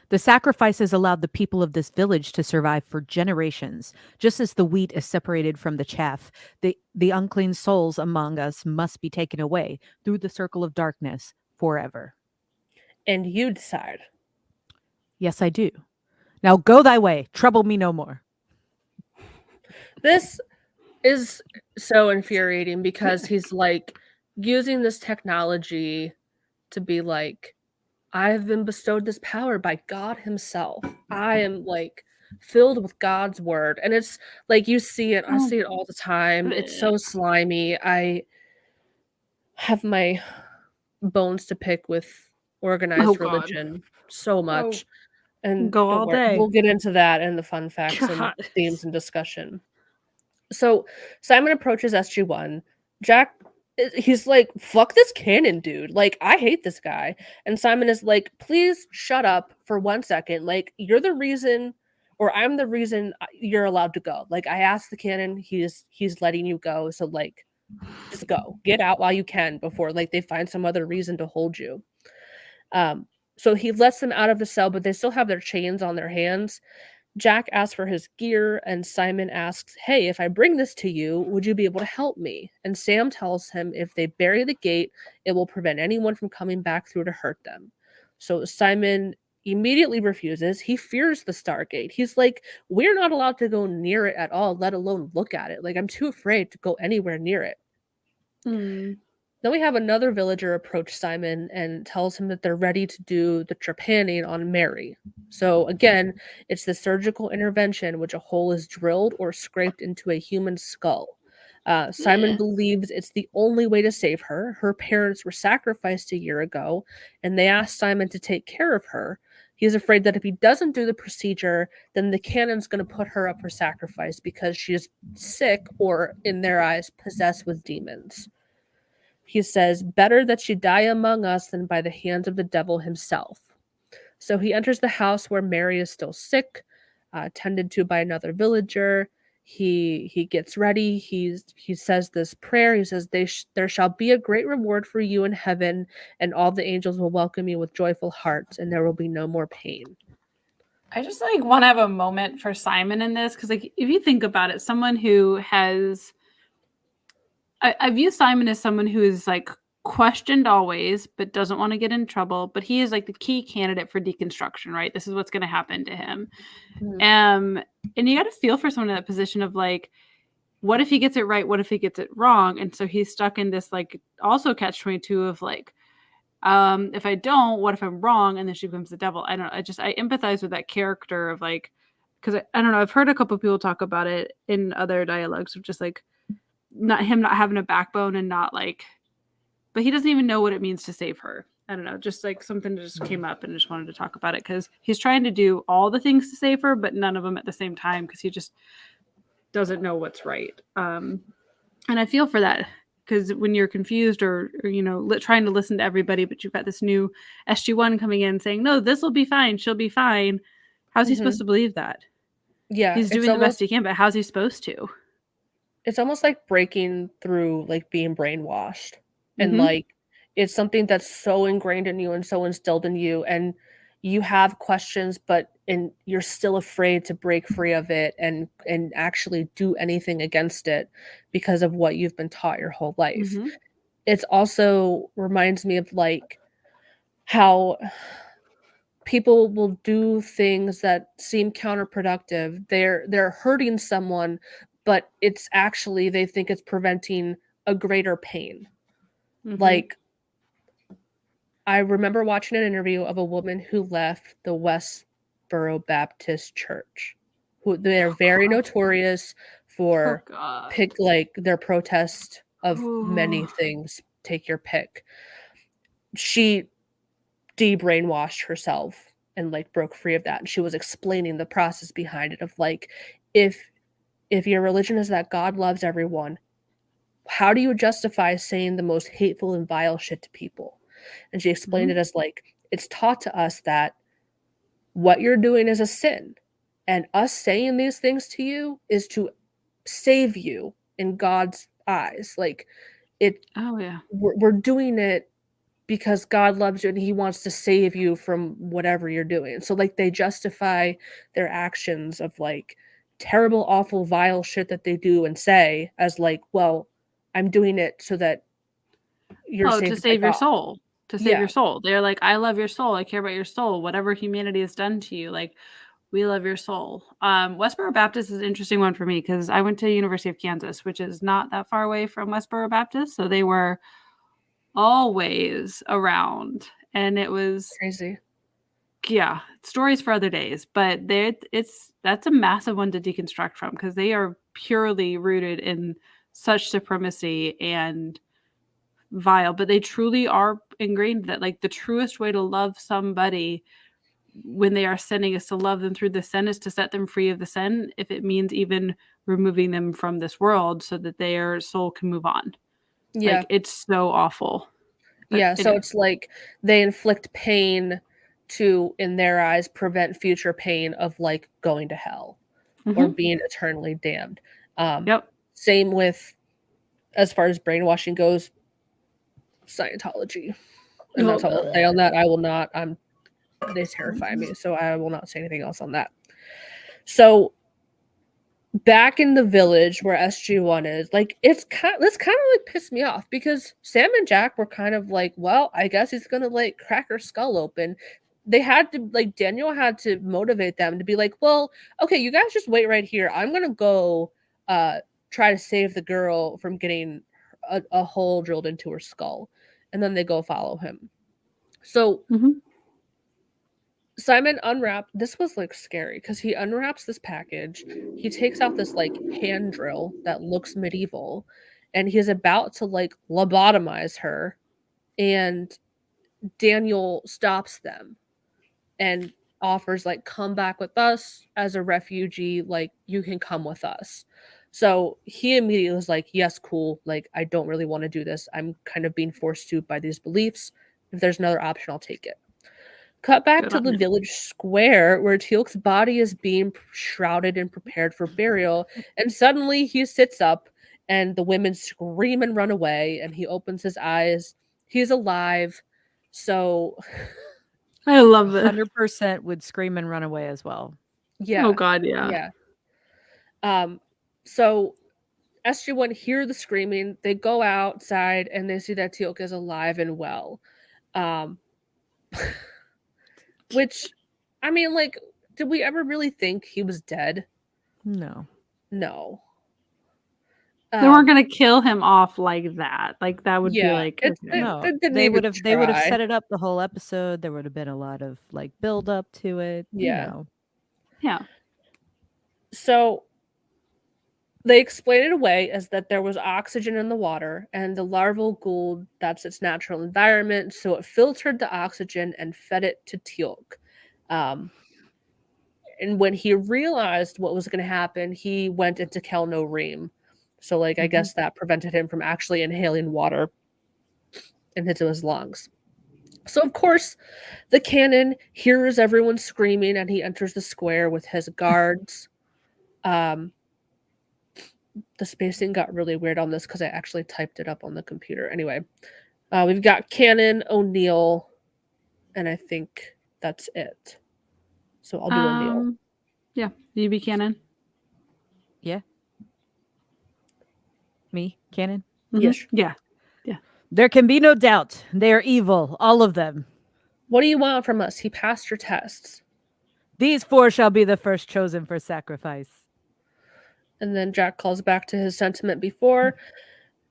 The sacrifices allowed the people of this village to survive for generations. Just as the wheat is separated from the chaff, the unclean souls among us must be taken away through the circle of darkness forever. And you decide. Yes, I do. Now go thy way. Trouble me no more. This is so infuriating because he's like using this technology to be like, I have been bestowed this power by God himself. I am like filled with God's word. And it's like you see it, I see it all the time. It's so slimy. I have my bones to pick with organized Oh, God. religion so much. And Go don't all worry, day. we'll get into that in the fun facts God. and themes and discussion. So Simon approaches SG1. Jack, he's like, fuck this canon, dude. Like, I hate this guy. And Simon is like, please shut up for 1 second. Like, you're the reason, or I'm the reason you're allowed to go. Like, I asked the canon, he's letting you go. So, like, just go. Get out while you can before, like, they find some other reason to hold you. So he lets them out of the cell, but they still have their chains on their hands. Jack asks for his gear, and Simon asks, hey, if I bring this to you, would you be able to help me? And Sam tells him if they bury the gate, it will prevent anyone from coming back through to hurt them. So Simon immediately refuses. He fears the Stargate. He's like, we're not allowed to go near it at all, let alone look at it. Like, I'm too afraid to go anywhere near it. Mm. Then we have another villager approach Simon and tells him that they're ready to do the trepanning on Mary. So again, it's the surgical intervention which a hole is drilled or scraped into a human skull. Simon believes it's the only way to save her. Her parents were sacrificed a year ago, and they asked Simon to take care of her. He's afraid that if he doesn't do the procedure, then the canon's going to put her up for sacrifice because she is sick or, in their eyes, possessed with demons. He says, better that she die among us than by the hands of the devil himself. So he enters the house where Mary is still sick, tended to by another villager. He gets ready. He says this prayer. He says, there shall be a great reward for you in heaven, and all the angels will welcome you with joyful hearts, and there will be no more pain. I just like want to have a moment for Simon in this because, like, if you think about it, someone who has, I view Simon as someone who is like questioned always, but doesn't want to get in trouble. But he is like the key candidate for deconstruction, right? This is what's going to happen to him. And you got to feel for someone in that position of like, what if he gets it right? What if he gets it wrong? And so he's stuck in this like also catch-22 of like, if I don't, what if I'm wrong? And then she becomes the devil. I don't know. I empathize with that character of like, because I don't know. I've heard a couple people talk about it in other dialogues of just like not having a backbone and not like, but he doesn't even know what it means to save her. I don't know. Just like something that just came up and just wanted to talk about it because he's trying to do all the things to save her, but none of them at the same time because he just doesn't know what's right. And I feel for that because when you're confused or trying to listen to everybody, but you've got this new SG1 coming in saying, no, this will be fine. She'll be fine. How's he supposed to believe that? Yeah. He's doing the best he can, but how's he supposed to? It's almost like breaking through, like being brainwashed. And like, it's something that's so ingrained in you and so instilled in you. And you have questions, and you're still afraid to break free of it and actually do anything against it because of what you've been taught your whole life. It's also reminds me of like how people will do things that seem counterproductive. They're hurting someone, but it's actually they think it's preventing a greater pain. Like, I remember watching an interview of a woman who left the Westboro Baptist Church, who they're very notorious for their protest of many things. Take your pick. She de-brainwashed herself and like broke free of that. And she was explaining the process behind it of like, if your religion is that God loves everyone, how do you justify saying the most hateful and vile shit to people? And she explained it as like, it's taught to us that what you're doing is a sin. And us saying these things to you is to save you in God's eyes. Like we're doing it because God loves you and he wants to save you from whatever you're doing. So like they justify their actions of like terrible, awful, vile shit that they do and say as like, well, I'm doing it so that you're saved to save your God. soul. To save your soul. They're like, I love your soul. I care about your soul. Whatever humanity has done to you, like we love your soul. Westboro Baptist is an interesting one for me because I went to University of Kansas, which is not that far away from Westboro Baptist. So they were always around. And it was crazy. Yeah, stories for other days. But that's a massive one to deconstruct from because they are purely rooted in such supremacy and vile, but they truly are ingrained that like the truest way to love somebody when they are sinning is to love them through the sin, is to set them free of the sin, if it means even removing them from this world so that their soul can move on. Like it's so awful. But so it's like they inflict pain to, in their eyes, prevent future pain of like going to hell or being eternally damned. Same with, as far as brainwashing goes, Scientology. And that's all I'll say on that. I will not, they terrify me, so I will not say anything else on that. So back in the village where SG1 is, like, this kind of like pissed me off because Sam and Jack were kind of like, well, I guess he's gonna like crack her skull open. They had to, like, Daniel had to motivate them to be like, well, okay, you guys just wait right here. I'm gonna go try to save the girl from getting a hole drilled into her skull. And then they go follow him. So Simon unwrapped, this was like scary because he unwraps this package. He takes out this like hand drill that looks medieval and he's about to like lobotomize her. And Daniel stops them and offers like, come back with us as a refugee. Like, you can come with us. So he immediately was like, yes, cool. Like, I don't really want to do this. I'm kind of being forced to by these beliefs. If there's another option, I'll take it. Cut back to the village square where Teal'c's body is being shrouded and prepared for burial. And suddenly he sits up and the women scream and run away. And he opens his eyes. He's alive. So I love it. 100% would scream and run away as well. Yeah. Oh God, yeah. Yeah. So SG1 hear the screaming. They go outside and they see that Teal'c is alive and well. Which, I mean, like, did we ever really think he was dead? No. No. They weren't gonna kill him off like that. Like that would be Yeah, like it's okay. No. didn't They even would have try. set it up the whole episode. There would have been a lot of like build up to it. Yeah. You know. Yeah. So they explain it away as that there was oxygen in the water, and the larval ghoul, that's its natural environment, so it filtered the oxygen and fed it to Teal'c. And when he realized what was going to happen, he went into Kelno Reem. So, like, I guess that prevented him from actually inhaling water into his lungs. So, of course, the cannon hears everyone screaming, and he enters the square with his guards. The spacing got really weird on this because I actually typed it up on the computer. Anyway, we've got Cannon, O'Neill, and I think that's it. So I'll do O'Neill. Yeah, UB Cannon. Me, Cannon. Yes. Yeah. There can be no doubt. They are evil, all of them. What do you want from us? He passed your tests. These 4 shall be the first chosen for sacrifice. And then Jack calls back to his sentiment before.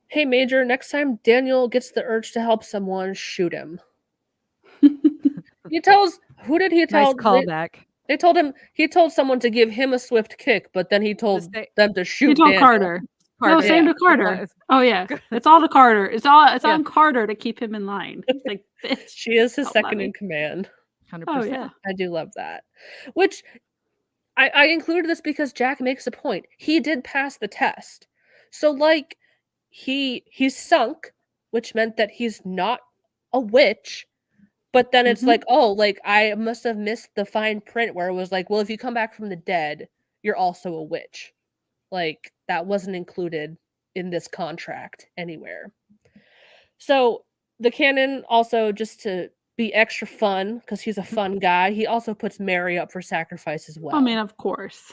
Hey, Major, next time Daniel gets the urge to help someone, shoot him. He tells, who did he tell? Nice callback. They told him, he told someone to give him a swift kick, but then he told them to shoot He told Daniel. Carter. No, same Yeah. to Carter. Oh yeah, it's all to Carter. It's on Carter to keep him in line. He's like, bitch. She is his Don't let second me. in command. 100%. Oh yeah. I do love that. Which I included this because Jack makes a point. He did pass the test. So like he's sunk, which meant that he's not a witch. But then it's like, oh, like I must have missed the fine print where it was like, well, if you come back from the dead, you're also a witch. Like that wasn't included in this contract anywhere. So the canon also, just to be extra fun, because he's a fun guy, he also puts Mary up for sacrifice as well. I mean, of course.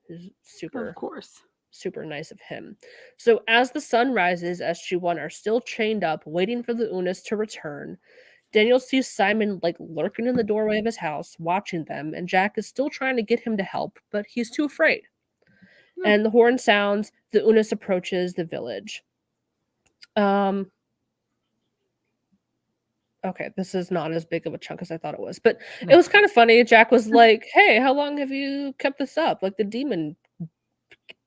It's super, Of course. super nice of him. So as the sun rises, SG1 are still chained up, waiting for the Unis to return. Daniel sees Simon like lurking in the doorway of his house, watching them, and Jack is still trying to get him to help, but he's too afraid. And the horn sounds, the Unis approaches the village. Okay, this is not as big of a chunk as I thought it was, but it was kind of funny. Jack was like, hey, how long have you kept this up? Like the demon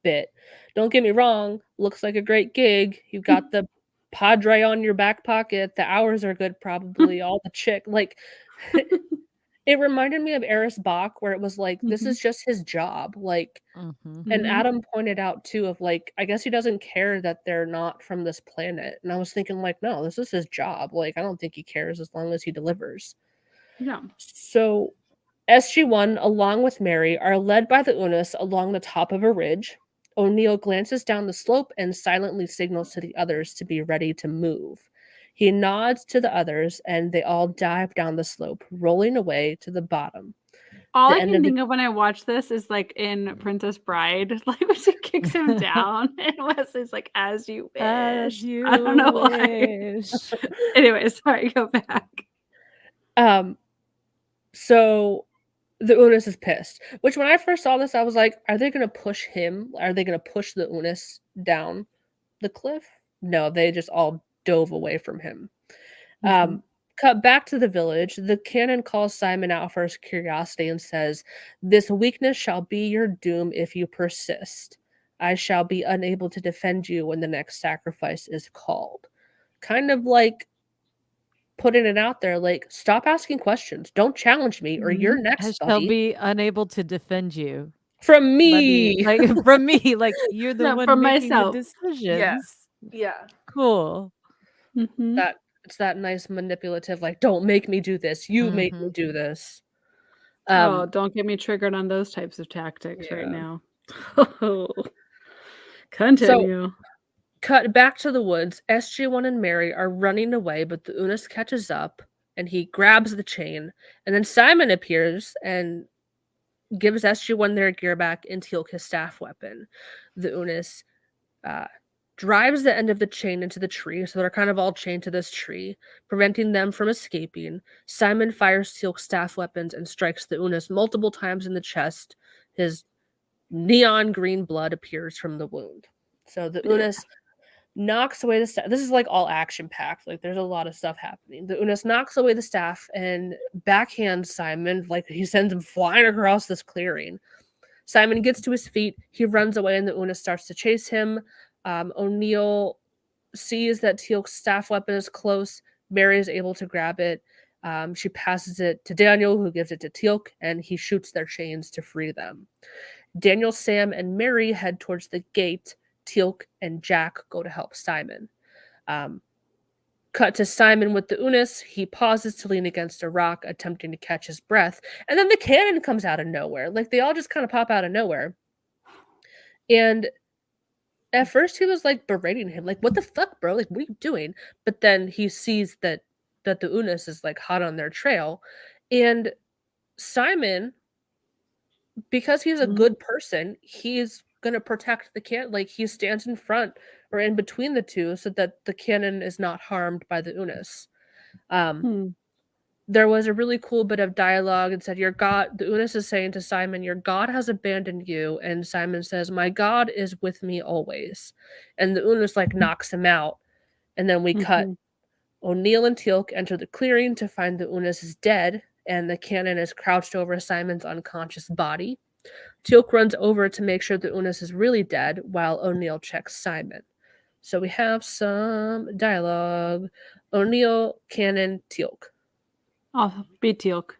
bit. Don't get me wrong, looks like a great gig. You've got the Padre on your back pocket. The hours are good, probably. All the chick. Like, it reminded me of Eris Bach, where it was like, this is just his job. Like, and Adam pointed out too, of like, I guess he doesn't care that they're not from this planet. And I was thinking, like, no, this is his job. Like, I don't think he cares as long as he delivers. Yeah. So SG1, along with Mary, are led by the Unis along the top of a ridge. O'Neill glances down the slope and silently signals to the others to be ready to move. He nods to the others, and they all dive down the slope, rolling away to the bottom. All The I end can of the- think of when I watch this is like in Princess Bride, like when she kicks him down, and Wesley's like, "As you wish." As you I don't know why. wish. Anyway, sorry, go back. So the Unis is pissed. Which when I first saw this, I was like, are they gonna push him? Are they gonna push the Unis down the cliff? No, they just all dove away from him. Cut back to the village. The canon calls Simon out for his curiosity and says, "This weakness shall be your doom if you persist. I shall be unable to defend you when the next sacrifice is called." Kind of like putting it out there, like, stop asking questions. Don't challenge me, or you're I next, shall buddy. be unable to defend you. From Buddy. me. Like from me. Like you're the No, one from making myself. the decisions. Yeah. Cool. It's that nice manipulative, like, don't make me do this. You made me do this. Oh, don't get me triggered on those types of tactics right Yeah. now. Continue. Cut back to the woods. SG1 and Mary are running away, but the Unis catches up and he grabs the chain. And then Simon appears and gives SG1 their gear back and Teal'c his staff weapon. The Unis drives the end of the chain into the tree, so they're kind of all chained to this tree, preventing them from escaping. Simon fires Teal'c's staff weapons and strikes the Unas multiple times in the chest. His neon green blood appears from the wound. So the Unas knocks away the staff. This is like all action packed. Like there's a lot of stuff happening. The Unas knocks away the staff and backhands Simon. Like he sends him flying across this clearing. Simon gets to his feet. He runs away, and the Unas starts to chase him. O'Neill sees that Teal'c's staff weapon is close. Mary is able to grab it. She passes it to Daniel, who gives it to Teal'c, and he shoots their chains to free them. Daniel, Sam, and Mary head towards the gate. Teal'c and Jack go to help Simon. Cut to Simon with the Unas. He pauses to lean against a rock, attempting to catch his breath. And then the cannon comes out of nowhere. Like, they all just kind of pop out of nowhere. And at first he was, like, berating him. Like, what the fuck, bro? Like, what are you doing? But then he sees that the Unas is, like, hot on their trail. And Simon, because he's a good person, he's going to protect the cannon. Like, he stands in front or in between the two so that the cannon is not harmed by the Unas. There was a really cool bit of dialogue and said, "Your God," the Unas is saying to Simon, "Your God has abandoned you." And Simon says, "My God is with me always." And the Unas like knocks him out. And then we cut. O'Neill and Teal'c enter the clearing to find the Unas is dead, and the cannon is crouched over Simon's unconscious body. Teal'c runs over to make sure the Unas is really dead, while O'Neill checks Simon. So we have some dialogue. O'Neill, cannon, Teal'c. I'll be Teal'c.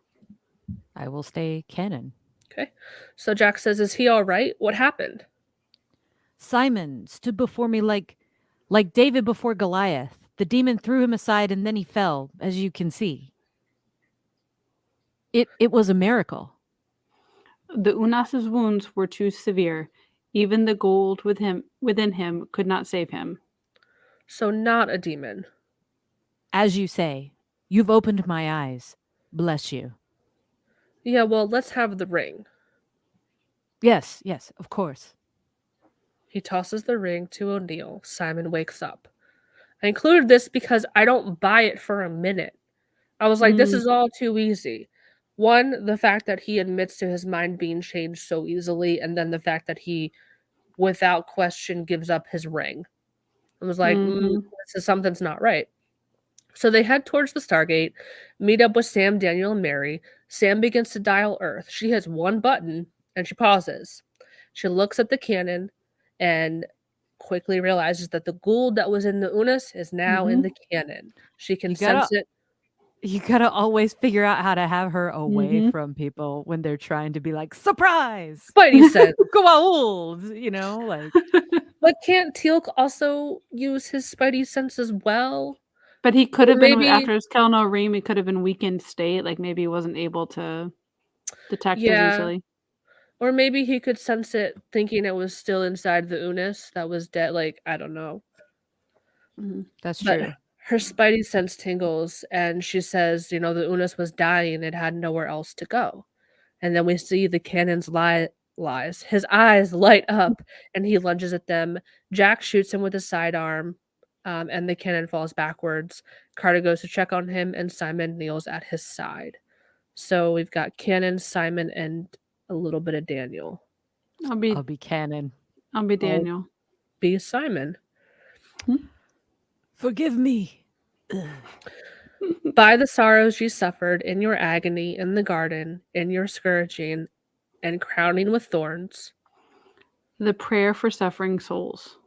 I will stay canon. Okay. So Jack says, "Is he all right? What happened?" Simon stood before me like David before Goliath. The demon threw him aside and then he fell, as you can see. It was a miracle. The Unas's wounds were too severe. Even the gold within him could not save him. So not a demon. As you say, you've opened my eyes. Bless you. Yeah, well, let's have the ring. Yes, of course. He tosses the ring to O'Neill. Simon wakes up. I included this because I don't buy it for a minute. I was like, this is all too easy. One, the fact that he admits to his mind being changed so easily, and then the fact that he, without question, gives up his ring. I was like, something's not right. So they head towards the Stargate, meet up with Sam, Daniel, and Mary. Sam begins to dial Earth. She has one button, and she pauses. She looks at the cannon and quickly realizes that the Goa'uld that was in the Unas is now in the cannon. She can sense it. You gotta always figure out how to have her away from people when they're trying to be like, surprise! Spidey sense. Goa'uld, you know, like. But can't Teal'c also use his Spidey sense as well? But he could have been, maybe after his Kelno Ream, he could have been weakened state. Like maybe he wasn't able to detect as easily. Or maybe he could sense it thinking it was still inside the Unas that was dead. Like, I don't know. That's But true. her Spidey sense tingles and she says, the Unas was dying. It had nowhere else to go. And then we see the cannon's lies. His eyes light up and he lunges at them. Jack shoots him with his sidearm. And the cannon falls backwards. Carter goes to check on him, and Simon kneels at his side. So we've got Cannon, Simon, and a little bit of Daniel. I'll be canon. I'll be Daniel. Be Simon. Forgive me. By the sorrows you suffered in your agony in the garden, in your scourging, and crowning with thorns. The prayer for suffering souls.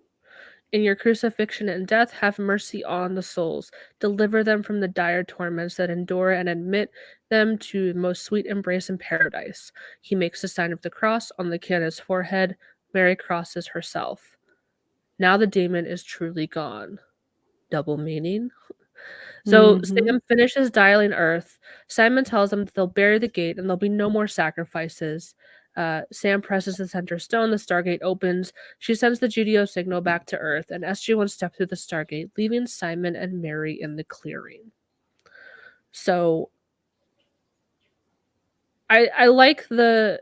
In your crucifixion and death, have mercy on the souls. Deliver them from the dire torments that endure and admit them to the most sweet embrace in paradise. He makes the sign of the cross on the cannon's forehead. Mary crosses herself. Now the demon is truly gone. Double meaning. So Sam finishes dialing Earth. Simon tells them that they'll bury the gate and there'll be no more sacrifices. Sam presses the center stone. The Stargate opens. She sends the GDO signal back to Earth, and SG-1 steps through the Stargate, leaving Simon and Mary in the clearing. So I like because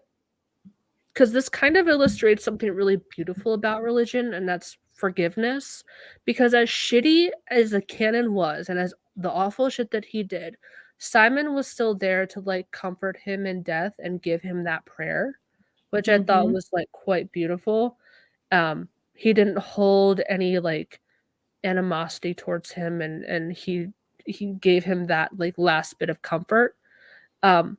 this kind of illustrates something really beautiful about religion, and that's forgiveness, because as shitty as the canon was and as the awful shit that he did, Simon was still there to like comfort him in death and give him that prayer, which I thought Mhm. was like quite beautiful. He didn't hold any like animosity towards him, and he gave him that like last bit of comfort. Um,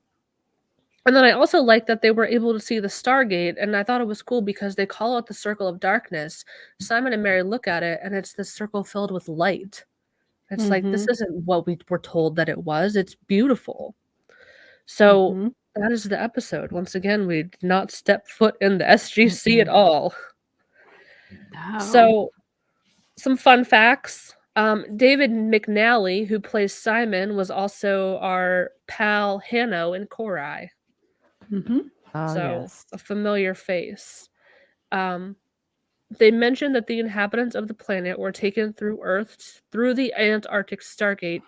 and then I also like that they were able to see the Stargate, and I thought it was cool because they call it the Circle of Darkness. Simon and Mary look at it, and it's this circle filled with light. It's like, this Mhm. isn't what we were told that it was. It's beautiful. So Mhm. that is the episode. Once again, we did not step foot in the SGC at Mm-mm. all. No. So, some fun facts. David McNally, who plays Simon, was also our pal Hanno in Korai. Mhm. Oh, So, yes. a familiar face. Um, they mentioned that the inhabitants of the planet were taken through Earth through the Antarctic Stargate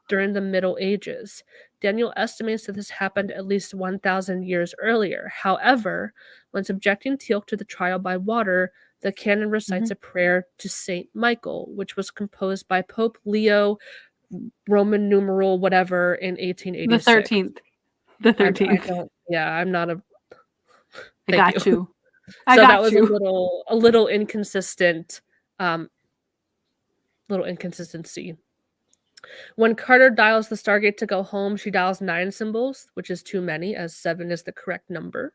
during the Middle Ages. Daniel estimates that this happened at least 1,000 years earlier. However, when subjecting Teal'c to the trial by water, the canon recites a prayer to Saint Michael, which was composed by Pope Leo, Roman numeral whatever, in The 1886. 13th. The I 13th. don't. Yeah, I'm not a. I Thank got you. you. I So that got was you. a little inconsistent, little inconsistency. When Carter dials the Stargate to go home, she dials 9 symbols, which is too many, as 7 is the correct number.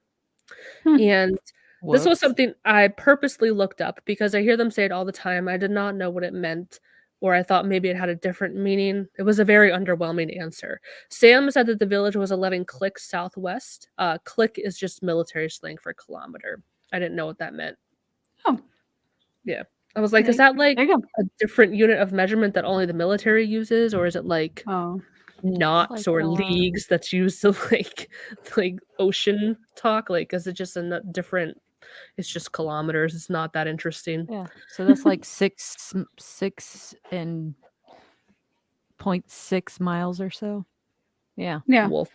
Hmm. And this was Whoops. something I purposely looked up because I hear them say it all the time. I did not know what it meant, or I thought maybe it had a different meaning. It was a very underwhelming answer. Sam said that the village was 11 clicks southwest. Click is just military slang for kilometer. I didn't know what that meant. Oh. Yeah. I was like, is There that like you go. a different unit of measurement that only the military uses, or is it like Oh. knots like or more- leagues that's used to like ocean talk? Like, is it just a different? It's just kilometers. It's not that interesting. Yeah. So that's like 6.6 miles or so. Yeah. Yeah. Wolf.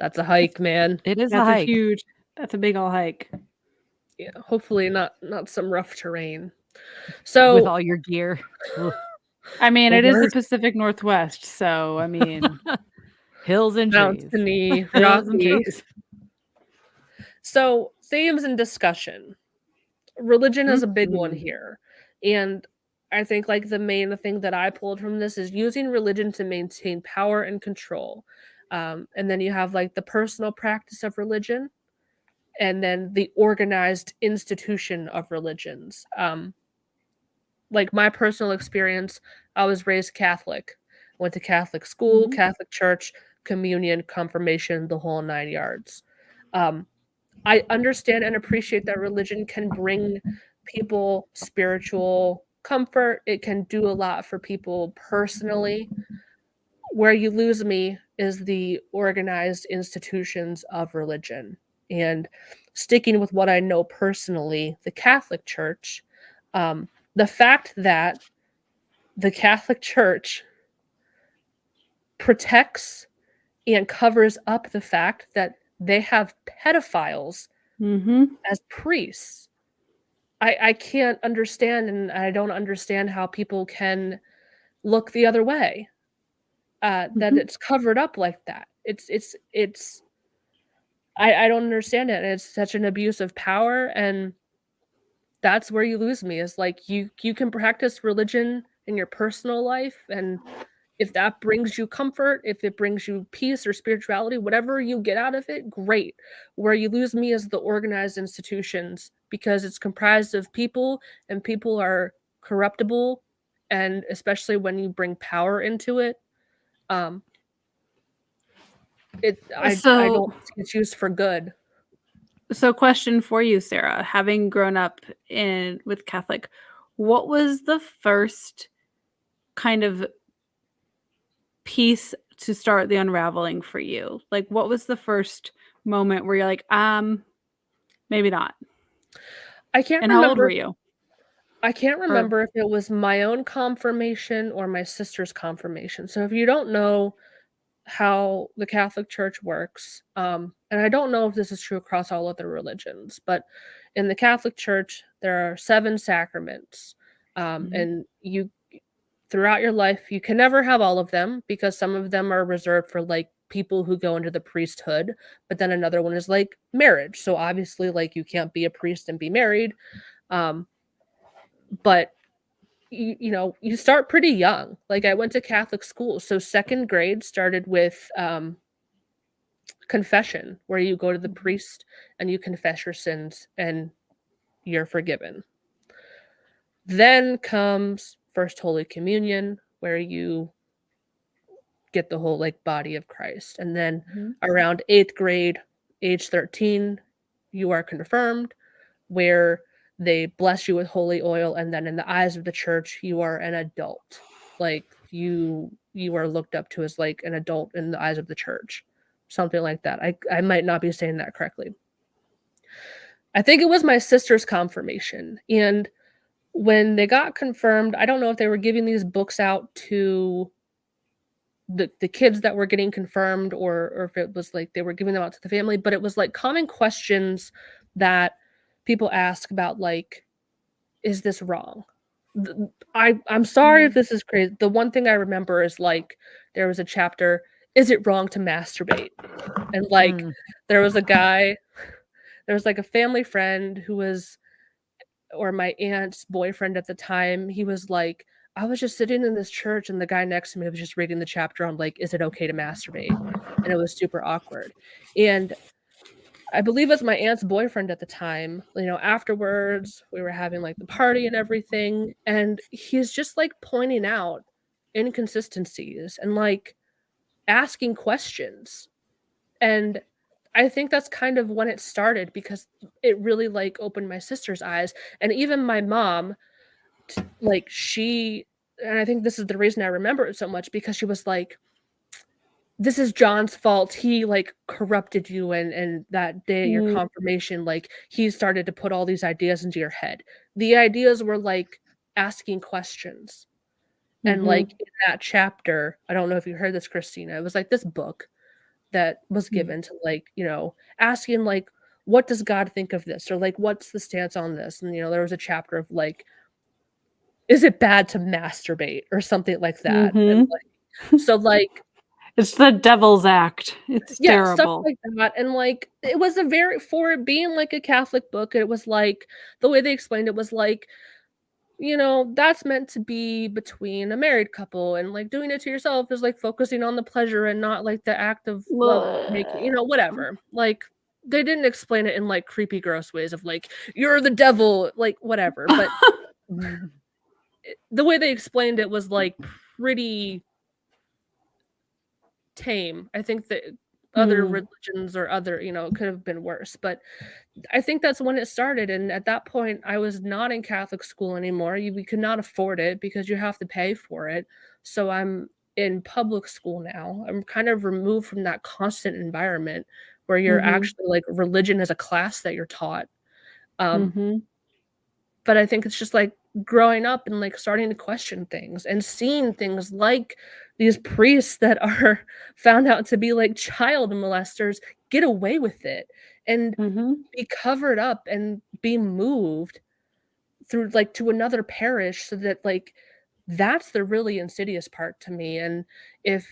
That's a hike, man. It is a That's a hike. huge. That's a big old hike. Yeah. Hopefully not some rough terrain. with So all your gear. Ugh. I mean, The it is the worst. Pacific Northwest, so I mean, Hills and trees. mountainy, hills and rocky. trees. So themes and discussion. Religion is a big one Mhm. here. And I think like the main thing that I pulled from this is using religion to maintain power and control. And then you have like the personal practice of religion and then the organized institution of religions. Like my personal experience, I was raised Catholic, went to Catholic school, Mhm. Catholic church, communion, confirmation, the whole 9 yards. I understand and appreciate that religion can bring people spiritual comfort. It can do a lot for people personally. Where you lose me is the organized institutions of religion. And sticking with what I know personally, the Catholic Church, the fact that the Catholic Church protects and covers up the fact that they have pedophiles Mhm. as priests. I can't understand, and I don't understand how people can look the other way. That Mhm. it's covered up like that. It's I don't understand it. It's such an abuse of power, and that's where you lose me. Is like you can practice religion in your personal life, and if that brings you comfort, if it brings you peace or spirituality, whatever you get out of it, great. Where you lose me is the organized institutions because it's comprised of people and people are corruptible. And especially when you bring power into it, um, I So, don't think it's used for good. so question for you, Sarah. Having grown up in with Catholic, what was the first kind of piece to start the unraveling for you? Like, what was the first moment where you're like, maybe not? I can't And how old remember. were you? I can't Or remember if it was my own confirmation or my sister's confirmation. So if you don't know, how the Catholic Church works, and I don't know if this is true across all other religions, but in the Catholic Church, there are 7 sacraments, Mhm. and you throughout your life, you can never have all of them because some of them are reserved for, like, people who go into the priesthood, but then another one is, like, marriage, so obviously, like, you can't be a priest and be married, um, but you start pretty young. Like, I went to Catholic school, so 2nd grade started with, confession, where you go to the priest and you confess your sins and you're forgiven. Then comes First Holy Communion, where you get the whole, like, body of Christ, and then Mhm. around 8th grade, age 13, you are confirmed, where they bless you with holy oil, and then in the eyes of the church, you are an adult. Like, you are looked up to as, like, an adult in the eyes of the church, something like that. I might not be saying that correctly. I think it was my sister's confirmation, and when they got confirmed, I don't know if they were giving these books out to the kids that were getting confirmed or if it was, like, they were giving them out to the family, but it was, like, common questions that people ask about, like, "Is this wrong?" I'm sorry if Mhm. this is crazy. The one thing I remember is, like, there was a chapter, "Is it wrong to masturbate?" And, like, Mm. there was a guy there was, like, a family friend who was or my aunt's boyfriend at the time, he was like, "I was just sitting in this church and the guy next to me was just reading the chapter on, like, is it okay to masturbate?" And it was super awkward. And I believe it's my aunt's boyfriend at the time, afterwards, we were having, like, the party and everything, and he's just, like, pointing out inconsistencies and, like, asking questions. And I think that's kind of when it started because it really, like, opened my sister's eyes, and even my mom, like, she and I think this is the reason I remember it so much because she was like, "This is John's fault. He, like, corrupted you, and that day at your Mm. confirmation, like, he started to put all these ideas into your head." The ideas were, like, asking questions, and, like, Mhm. in that chapter I don't know if you heard this, Christina, it was, like, this book that was Mm. given to, like, asking, like, "What does God think of this?" Or, like, "What's the stance on this?" And, there was a chapter of, like, "Is it bad to masturbate?" Or something like that, and, Mhm. like so, like It's the devil's act. It's yeah, stuff terrible. like that, and, like, it was a very for it being, like, a Catholic book, it was, like the way they explained it was, like, that's meant to be between a married couple, and, like, doing it to yourself is, like, focusing on the pleasure and not, like, the act of love making Bleh. whatever. Like, they didn't explain it in, like, creepy, gross ways of, like, "You're the devil," like, whatever, but Mhm. the way they explained it was, like, pretty tame. I think that other Mm. religions or other could have been worse, but I think that's when it started, and at that point, I was not in Catholic school anymore. We could not afford it because you have to pay for it. So I'm in public school now. I'm kind of removed from that constant environment where you're Mhm. actually like religion is a class that you're taught. Um, Mhm. but I think it's just like growing up and like starting to question things and seeing things like these priests that are found out to be like child molesters get away with it and Mhm. be covered up and be moved through like to another parish so that like that's the really insidious part to me. And if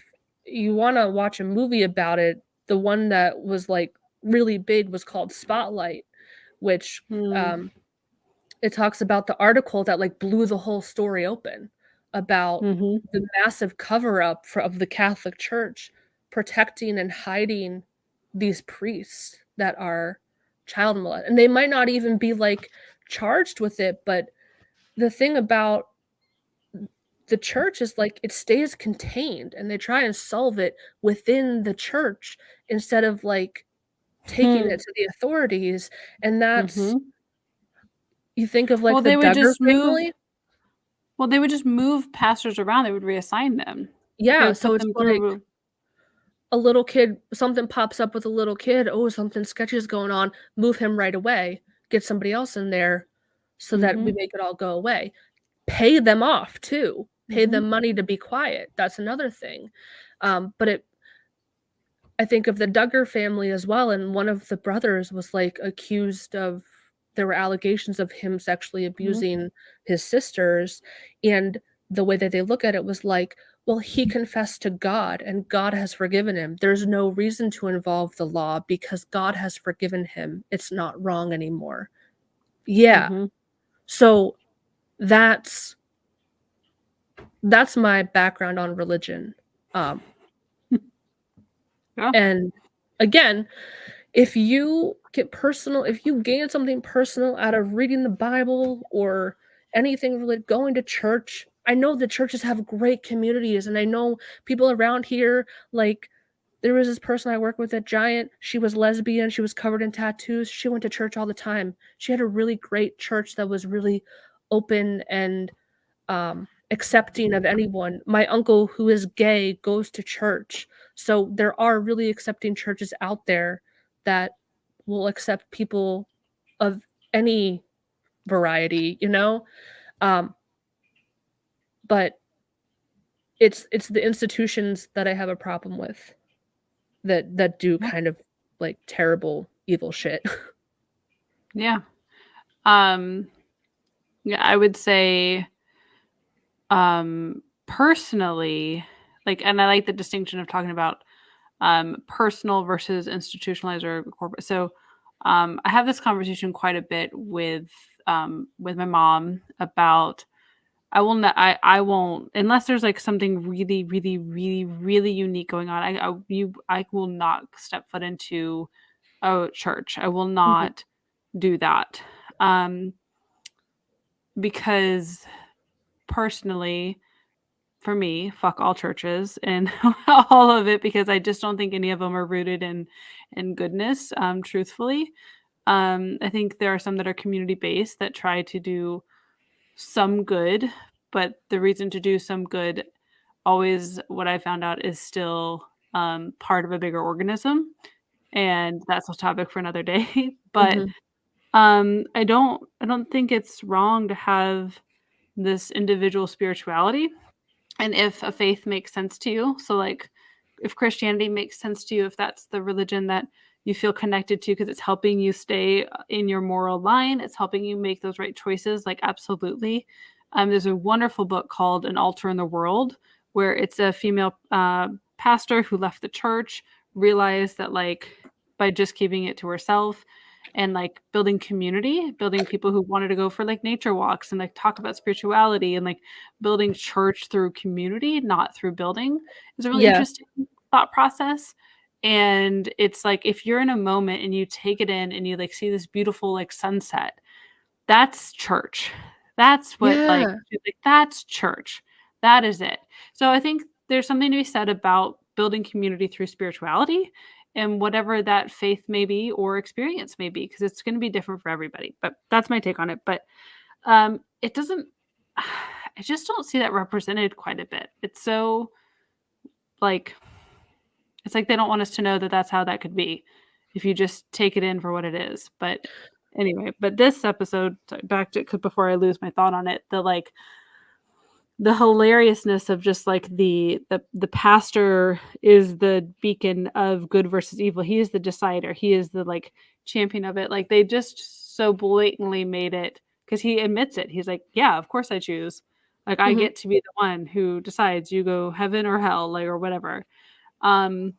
you want to watch a movie about it, the one that was like really big was called Spotlight, which Mm. um it talks about the article that, like, blew the whole story open about Mhm. the massive cover up for of the Catholic Church protecting and hiding these priests that are child molest and they might not even be, like, charged with it, but the thing about the church is, like, it stays contained, and they try and solve it within the church instead of, like, taking Hmm. it to the authorities, and that's Mhm. you think of, Well, like, the they would Duggar just move family. well, they would just move pastors around, they would reassign them. They Yeah, would so put it's them like through a little kid something pops up with a little kid, "Oh, something sketchy is going on," move him right away, get somebody else in there so that we Mhm. make it all go away. Pay them off too, pay Mhm. them money to be quiet, that's another thing. But I think of the Duggar family as well, and one of the brothers was, like, accused of there were allegations of him sexually abusing his sisters, and the way that they look at it was like, "Well, he confessed to God, and God has forgiven him. There's no reason to involve the law because God has forgiven him. It's not wrong anymore." Yeah. Mhm. So, that's my background on religion. Um, Yeah. and again, if you if you gain something personal out of reading the Bible or anything related, going to church, I know the churches have great communities, and I know people around here, like, there was this person I work with at Giant, she was lesbian, she was covered in tattoos, she went to church all the time. She had a really great church that was really open and, accepting of anyone. My uncle, who is gay, goes to church. So there are really accepting churches out there that will accept people of any variety, you know? Um, but it's the institutions that I have a problem with that do Yeah. kind of, like, terrible, evil shit. Yeah. Um, yeah, I would say, personally, like, and I like the distinction of talking about personal versus institutionalized or corporate. So, I have this conversation quite a bit with my mom about I won't unless there's like something really really really really unique going on. I will not step foot into a church. I will Mhm. not do that. Um, because personally, for me, fuck all churches and all of it because I just don't think any of them are rooted in goodness, truthfully. I think there are some that are community based that try to do some good, but the reason to do some good always what I found out is still part of a bigger organism, and that's a topic for another day. But Mhm. I don't think it's wrong to have this individual spirituality. And if a faith makes sense to you, so like if Christianity makes sense to you, if that's the religion that you feel connected to because it's helping you stay in your moral line, it's helping you make those right choices, like absolutely. There's a wonderful book called An Altar in the World, where it's a female pastor who left the church, realized that like by just keeping it to herself and like building community, building people who wanted to go for like nature walks and like talk about spirituality and like building church through community, not through building, is a really Yeah. interesting thought process. And it's like if you're in a moment and you take it in and you like see this beautiful like sunset, that's church. That's what Yeah. like that's church. That is it. So I think there's something to be said about building community through spirituality and whatever that faith may be or experience may be because it's going to be different for everybody. But that's my take on it. But it doesn't I just don't see that represented quite a bit. It's so like it's like they don't want us to know that that's how that could be if you just take it in for what it is. But anyway, but this episode back to 'cause before I lose my thought on it, the hilariousness of just like the pastor is the beacon of good versus evil. He is the decider. He is the like champion of it. Like they just so blatantly made it because he admits it. He's like, yeah, of course I choose. Like I Mhm. get to be the one who decides you go heaven or hell, like or whatever. Um,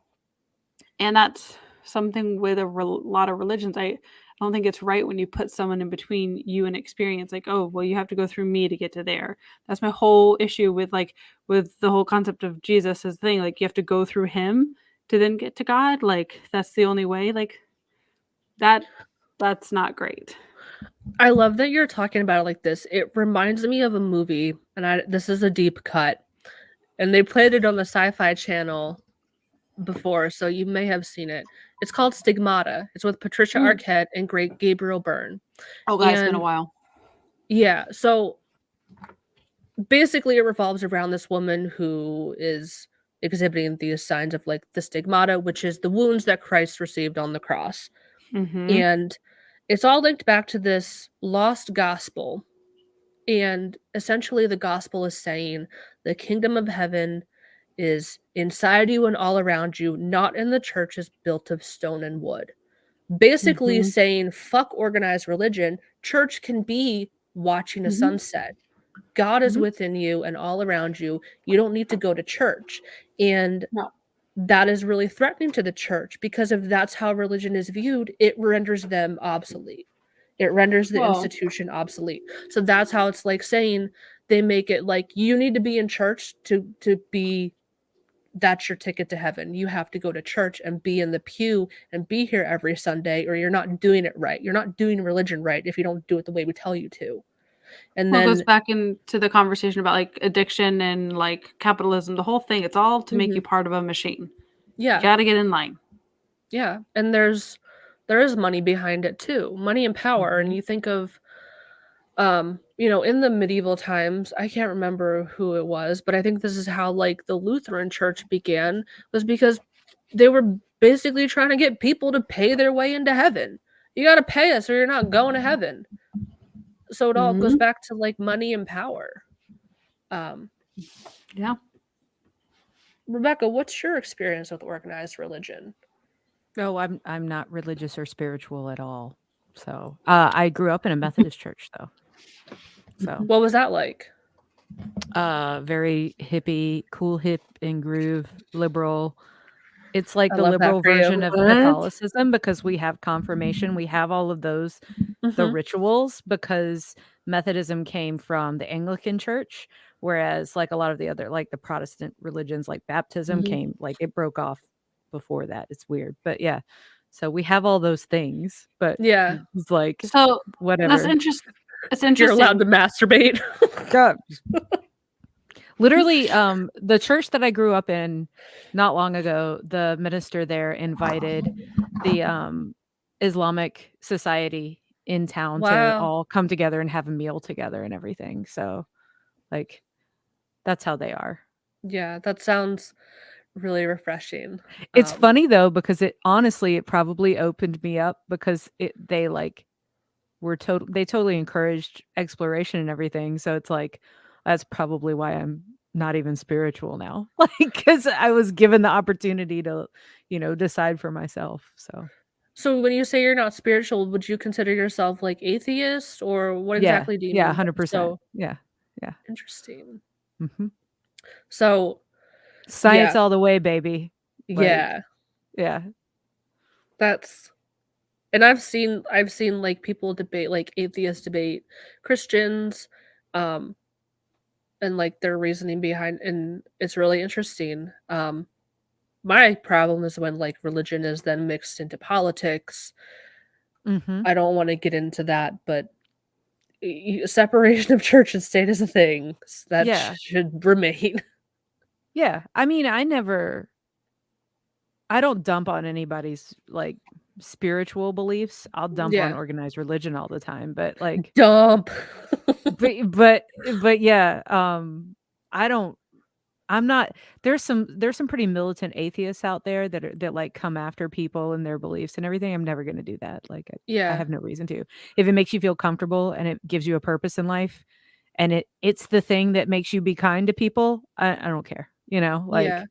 and that's something with lot of religions. I don't think it's right when you put someone in between you and experience, like, oh, well, you have to go through me to get to there. That's my whole issue with like with the whole concept of Jesus as the thing. Like you have to go through him to then get to God. Like that's the only way. Like that that's not great. I love that you're talking about it like this. It reminds me of a movie, and this is a deep cut, and they played it on the Sci-Fi Channel before, so you may have seen it. It's called Stigmata. It's with Patricia Mm. Arquette and great Gabriel Byrne. Oh god, it's been a And while. yeah, so basically it revolves around this woman who is exhibiting these signs of like the stigmata, which is the wounds that Christ received on the cross. Mm-hmm. And it's all linked back to this lost gospel. And essentially the gospel is saying the kingdom of heaven is inside you and all around you, not in the churches built of stone and wood. Basically Mhm. saying, fuck organized religion. Church can be watching a Mhm. sunset. God is Mhm. within you and all around you. You don't need to go to church. And No. that is really threatening to the church, because if that's how religion is viewed, it renders them obsolete. It renders the Well, institution obsolete. So that's how it's like saying, they make it like you need to be in church to be, that's your ticket to heaven. You have to go to church and be in the pew and be here every Sunday, or you're not doing it right. You're not doing religion right if you don't do it the way we tell you to. And well, it goes then back into the conversation about like addiction and like capitalism, the whole thing. It's all to make you part of a machine. You yeah, got to get in line. yeah. And there is money behind it too. Money and power. And Mhm. you think of in the medieval times, I can't remember who it was, but I think this is how like the Lutheran church began, was because they were basically trying to get people to pay their way into heaven. You got to pay us or you're not going to heaven. So it all goes Mhm. back to like money and power. Um, Yeah. Rebecca, what's your experience with organized religion? No, I'm not religious or spiritual at all. So I grew up in a Methodist church though. So What was that like? very hippie, cool, hip and groove, liberal. It's like I the love that liberal for you. version of What? Catholicism because we have confirmation, we have all of those, the Mhm. rituals, because Methodism came from the Anglican Church, whereas like a lot of the other, like the Protestant religions, like baptism Mhm. came, like it broke off before that. It's weird, but yeah. So we have all those things, but Yeah, it's like So that's whatever. interesting. It's you're allowed interesting. to masturbate. Yeah. Literally, the church that I grew up in not long ago, the minister there invited the Islamic society in town to Wow. all come together and have a meal together and everything. So, like, that's how they are. Yeah, that sounds really refreshing. It's Um, funny though because it honestly it probably opened me up because they like they totally encouraged exploration and everything. So it's like that's probably why I'm not even spiritual now. Like cuz I was given the opportunity to, decide for myself. So, so when you say you're not spiritual, would you consider yourself like atheist, or what yeah. exactly do you Yeah, mean? 100%. So Yeah. Yeah. interesting. Mhm. So Science yeah, all the way, baby. Like, yeah, yeah. that's and I've seen like people debate, like atheists debate Christians, um, and like their reasoning behind, and it's really interesting. My problem is when like religion is then mixed into politics. Mhm. I don't want to get into that, but separation of church and state is a thing that Yeah. should remain. Yeah. I mean, I don't dump on anybody's like spiritual beliefs. I'll dump on Yeah. organized religion all the time, but like Dump. but yeah, I don't I'm not there's some pretty militant atheists out there that like come after people and their beliefs and everything. I'm never going to do that. Like I Yeah. have no reason to. If it makes you feel comfortable and it gives you a purpose in life and it's the thing that makes you be kind to people, I don't care. Yeah. Like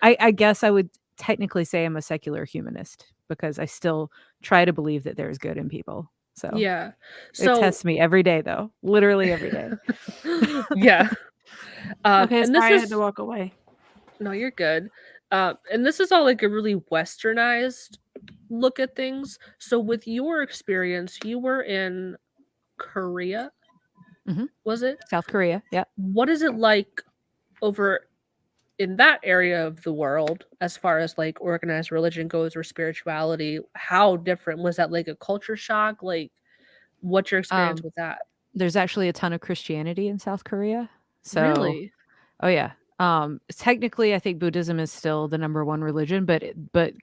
I guess I would technically say I'm a secular humanist because I still try to believe that there's good in people. So Yeah. it So tests me every day, though, literally every day. yeah. Okay, And this sorry, I had is to walk away. no, you're good. And this is all like a really westernized look at things. So with your experience, you were in Korea, Mhm. was it? South Korea, yeah. What is it like over in that area of the world as far as like organized religion goes, or spirituality? How different was that? Like a culture shock? Like what's your experience Um, with that? there's actually a ton of Christianity in South Korea. So, Really? oh yeah. Technically, I think Buddhism is still the number one religion, but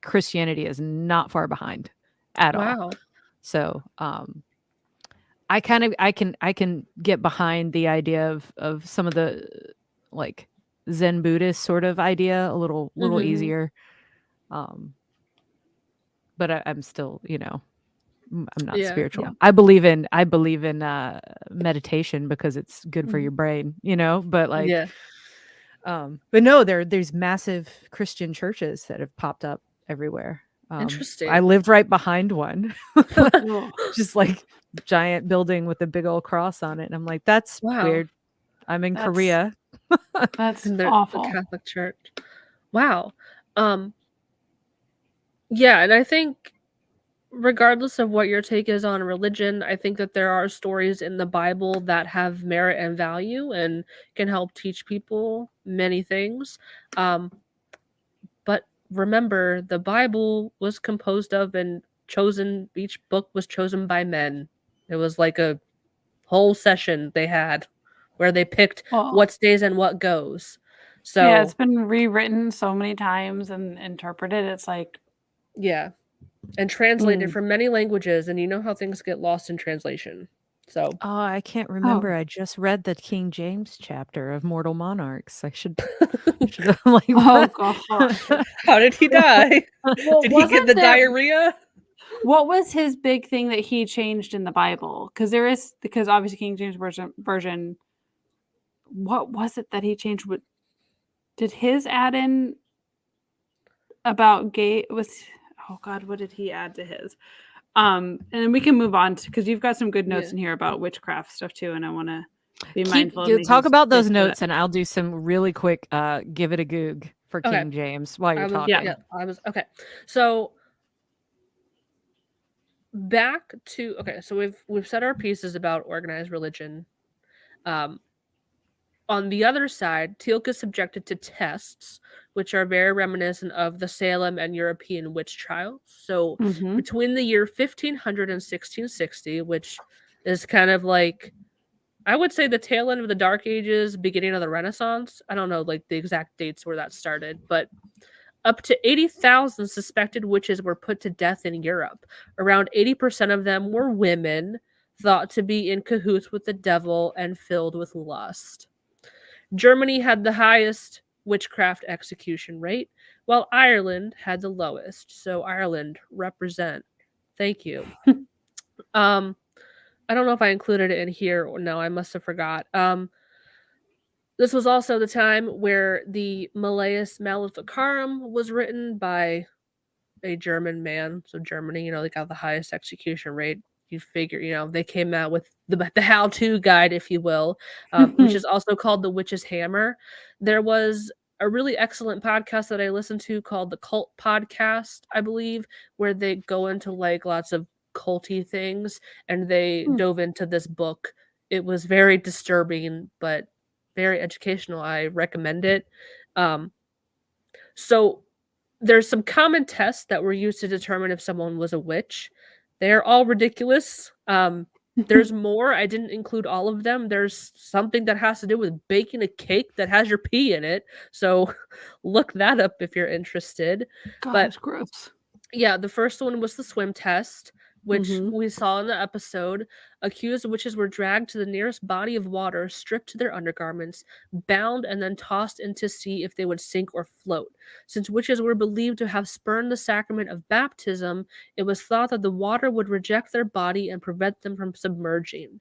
Christianity is not far behind at all. Wow. So, I can get behind the idea of some of the like Zen Buddhist sort of idea a little Mhm. easier. Um, but I'm still, I'm not Yeah. spiritual. Yeah. I believe in meditation because it's good for Mhm. your brain, but like Yeah. But no, there's massive Christian churches that have popped up everywhere. Interesting. I lived right behind one, Ugh. just like giant building with a big old cross on it. And I'm like, that's Wow. weird. I'm in That's- Korea. That's In the awful. Catholic Church. Wow. Yeah, and I think regardless of what your take is on religion, I think that there are stories in the Bible that have merit and value and can help teach people many things. But remember, the Bible was composed of and chosen, each book was chosen by men. It was like a whole session they had where they picked Well, what stays and what goes. So, yeah, it's been rewritten so many times and interpreted. It's like, yeah. And translated Mm. from many languages, and you know how things get lost in translation. So, Oh, I can't remember. I just read the King James chapter of Mortal Monarchs. I should have like oh gosh. how did he die? Well, Did he get wasn't the there- diarrhea? What was his big thing that he changed in the Bible? Because obviously King James version. What was it that he changed? Did his add in about gay? Oh God, what did he add to his? And then we can move on because you've got some good notes Yeah. in here about witchcraft stuff too, and I want to be mindful. Of Talk making about those space for notes, that. and I'll do some really quick give it a goog for Okay. King James while you're I was, talking. yeah, I was okay. So back to so we've said our pieces about organized religion. On the other side, Teal'c is subjected to tests, which are very reminiscent of the Salem and European witch trials. So Mhm. between the year 1500 and 1660, which is kind of like, I would say the tail end of the Dark Ages, beginning of the Renaissance. I don't know like the exact dates where that started, but up to 80,000 suspected witches were put to death in Europe. Around 80% of them were women, thought to be in cahoots with the devil and filled with lust. Germany had the highest witchcraft execution rate, while Ireland had the lowest. So Ireland, represent. Thank you. I don't know if I included it in here or no, I must have forgot. This was also the time where the Malleus Maleficarum was written by a German man. So Germany, they got the highest execution rate. You figure, they came out with the how-to guide, if you will, which is also called the Witch's Hammer. There was a really excellent podcast that I listened to called the Cult Podcast, I believe, where they go into like lots of culty things, and they dove into this book. It was very disturbing, but very educational. I recommend it. So there's some common tests that were used to determine if someone was a witch. They're all ridiculous. There's more. I didn't include all of them. There's something that has to do with baking a cake that has your pee in it. So look that up if you're interested. God, But it's gross. yeah, the first one was the swim test, which Mhm. we saw in the episode. Accused witches were dragged to the nearest body of water, stripped to their undergarments, bound, and then tossed into sea if they would sink or float. Since witches were believed to have spurned the sacrament of baptism, it was thought that the water would reject their body and prevent them from submerging.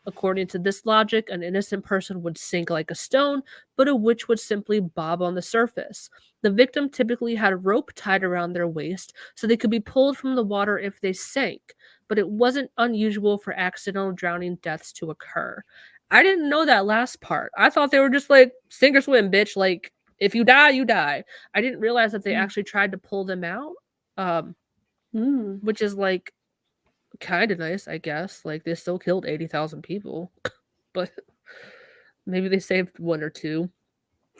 According to this logic, an innocent person would sink like a stone, but a witch would simply bob on the surface. The victim typically had a rope tied around their waist so they could be pulled from the water if they sank, but it wasn't unusual for accidental drowning deaths to occur. I didn't know that last part. I thought they were just like, sink or swim, bitch. Like, if you die, you die. I didn't realize that they actually tried to pull them out, which is like kind of nice, I guess. Like, they still killed 80,000 people, but maybe they saved one or two.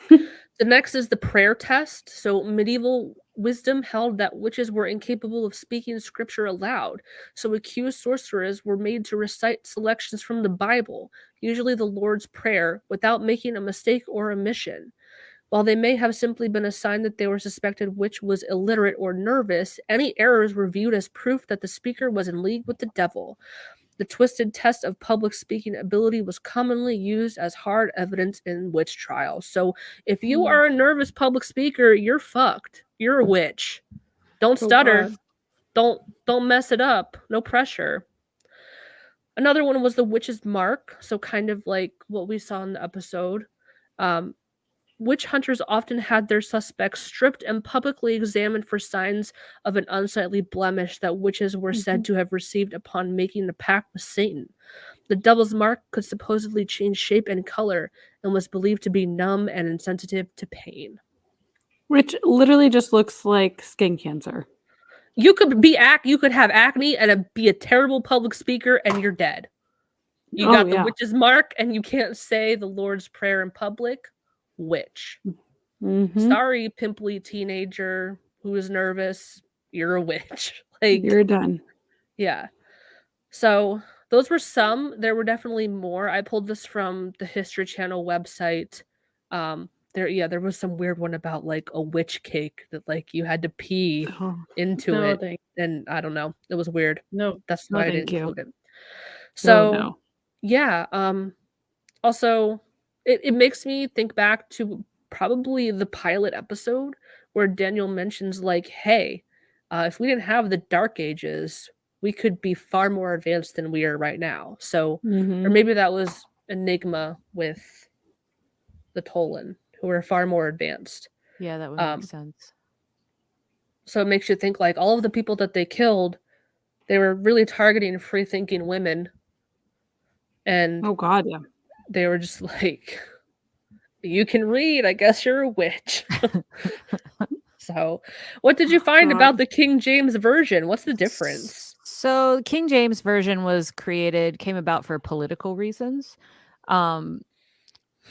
The next is the prayer test. So medieval wisdom held that witches were incapable of speaking scripture aloud. So accused sorcerers were made to recite selections from the Bible, usually the Lord's Prayer, without making a mistake or omission. While they may have simply been a sign that they were suspected witch was illiterate or nervous, any errors were viewed as proof that the speaker was in league with the devil. The twisted test of public speaking ability was commonly used as hard evidence in witch trials. So if you are a nervous public speaker, you're fucked. You're a witch. Don't stutter. God. Don't mess it up. No pressure. Another one was the witch's mark. So kind of like what we saw in the episode. witch hunters often had their suspects stripped and publicly examined for signs of an unsightly blemish that witches were said to have received upon making a pact with Satan. The devil's mark could supposedly change shape and color and was believed to be numb and insensitive to pain. Which literally just looks like skin cancer. You could have acne and be a terrible public speaker and you're dead. You got the witch's mark and you can't say the Lord's Prayer in public. Witch. Sorry, pimply teenager who is nervous. You're a witch. Like, you're done. Yeah. So those were some. There were definitely more. I pulled this from the History Channel website. There was some weird one about like a witch cake that like you had to pee into it. And I don't know. It was weird. No, that's why I didn't include it. So yeah. Also it makes me think back to probably the pilot episode where Daniel mentions like, hey, if we didn't have the Dark Ages, we could be far more advanced than we are right now. So, or maybe that was Enigma with the Tolan, who are far more advanced. Yeah, that would make sense. So it makes you think like all of the people that they killed, they were really targeting free-thinking women. And oh god, yeah. They were just like, you can read, I guess you're a witch. So, what did you find about the King James Version? What's the difference? So, King James Version came about for political reasons.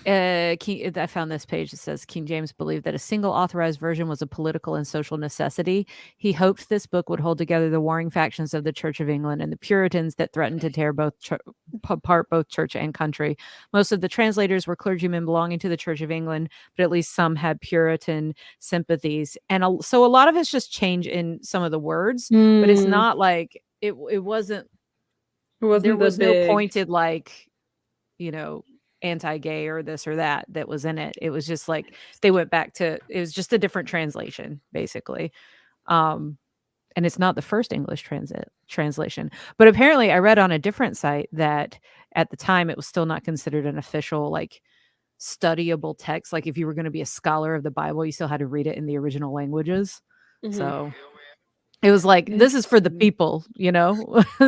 I found this page that says King James believed that a single authorized version was a political and social necessity. He hoped this book would hold together the warring factions of the Church of England and the Puritans that threatened to tear apart both church and country. Most of the translators were clergymen belonging to the Church of England, but at least some had Puritan sympathies. And so a lot of it's just change in some of the words, but it's not like it wasn't there was no pointed like, anti-gay or this or that was in it. It was just like they went back to, it was just a different translation basically. And it's not the first English translation, but apparently I read on a different site that at the time it was still not considered an official like studyable text. Like if you were going to be a scholar of the Bible, you still had to read it in the original languages. So it was like, this is for the people,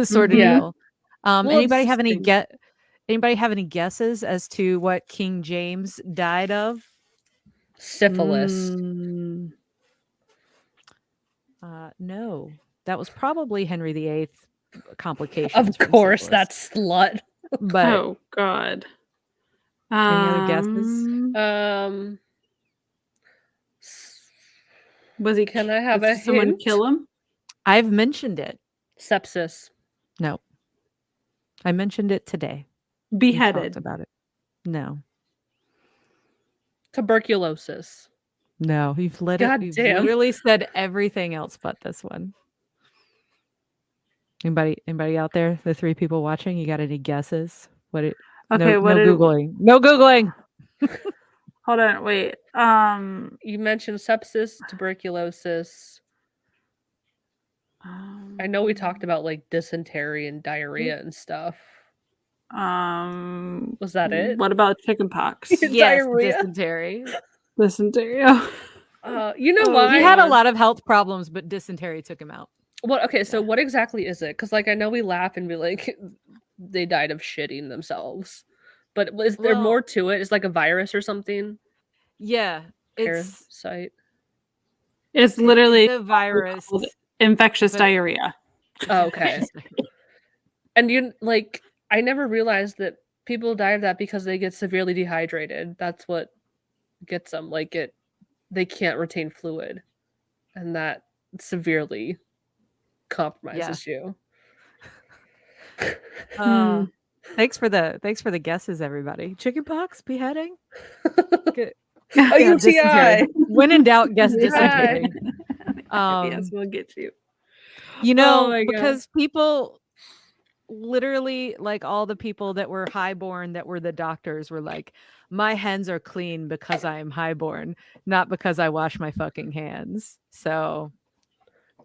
sort of deal. Anybody have any guesses as to what King James died of? Syphilis. No, that was probably Henry VIII complications. Of course, that slut. But oh god. Any other guesses? Was he? Can I have someone hint? Kill him? I've mentioned it. Sepsis. No, I mentioned it today. Beheaded. About it. No. Tuberculosis. No, you've damn. literally said everything else but this one. Anybody out there? The three people watching, you got any guesses? No Googling. No Googling. Hold on, wait. You mentioned sepsis, tuberculosis. I know we talked about like dysentery and diarrhea and stuff. Was that it? What about chickenpox? Yes, dysentery. Dysentery. Why? He had a lot of health problems, but dysentery took him out. Well, okay, so what exactly is it? Because like I know we laugh and be like, they died of shitting themselves, but is there more to it? Is like a virus or something? Yeah, parasite. It's literally the virus, infectious diarrhea. Oh, okay. And I never realized that people die of that because they get severely dehydrated. That's what gets them. They can't retain fluid, and that severely compromises you. Thanks for the guesses, everybody. Chickenpox, beheading, UTI. When in doubt, guess dysentery. Yes, we'll get you. Because people literally, like all the people that were highborn that were the doctors were like, my hands are clean because I am highborn, not because I wash my fucking hands. So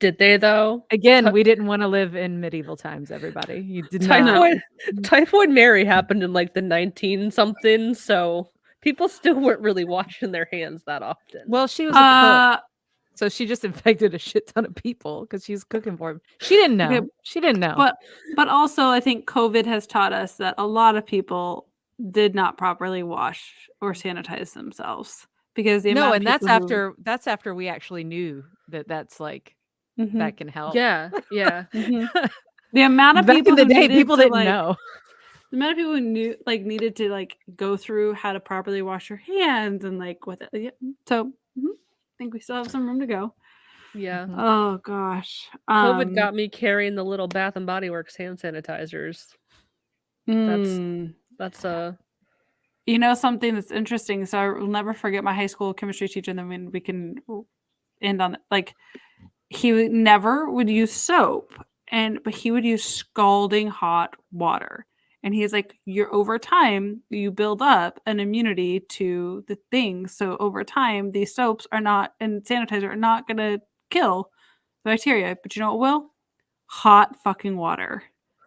did they though? Again, we didn't want to live in medieval times, everybody. You did not. Typhoid Mary happened in like the 19 something, so People still weren't really washing their hands that often. Well, she was a cook, so she just infected a shit ton of people because she's cooking for him. She didn't know. Okay, She didn't know. but also I think COVID has taught us that a lot of people did not properly wash or sanitize themselves because the no, amount and of that's people that's after we actually knew that that's like Mhm. that can help. Yeah, yeah. The amount of Back people in the who day, needed people to, didn't like, know. the amount of people who knew needed to like go through how to properly wash your hands and like with it. Yeah. So I think we still have some room to go. Yeah. Mhm. Oh gosh. COVID got me carrying the little Bath and Body Works hand sanitizers. That's You know something that's interesting. So I will never forget my high school chemistry teacher. And then we can end on it. Like he never would use soap, but he would use scalding hot water. And he's like, you're over time, you build up an immunity to the things. So over time, these soaps are not and sanitizer are not gonna kill the bacteria. But you know what will? Hot fucking water.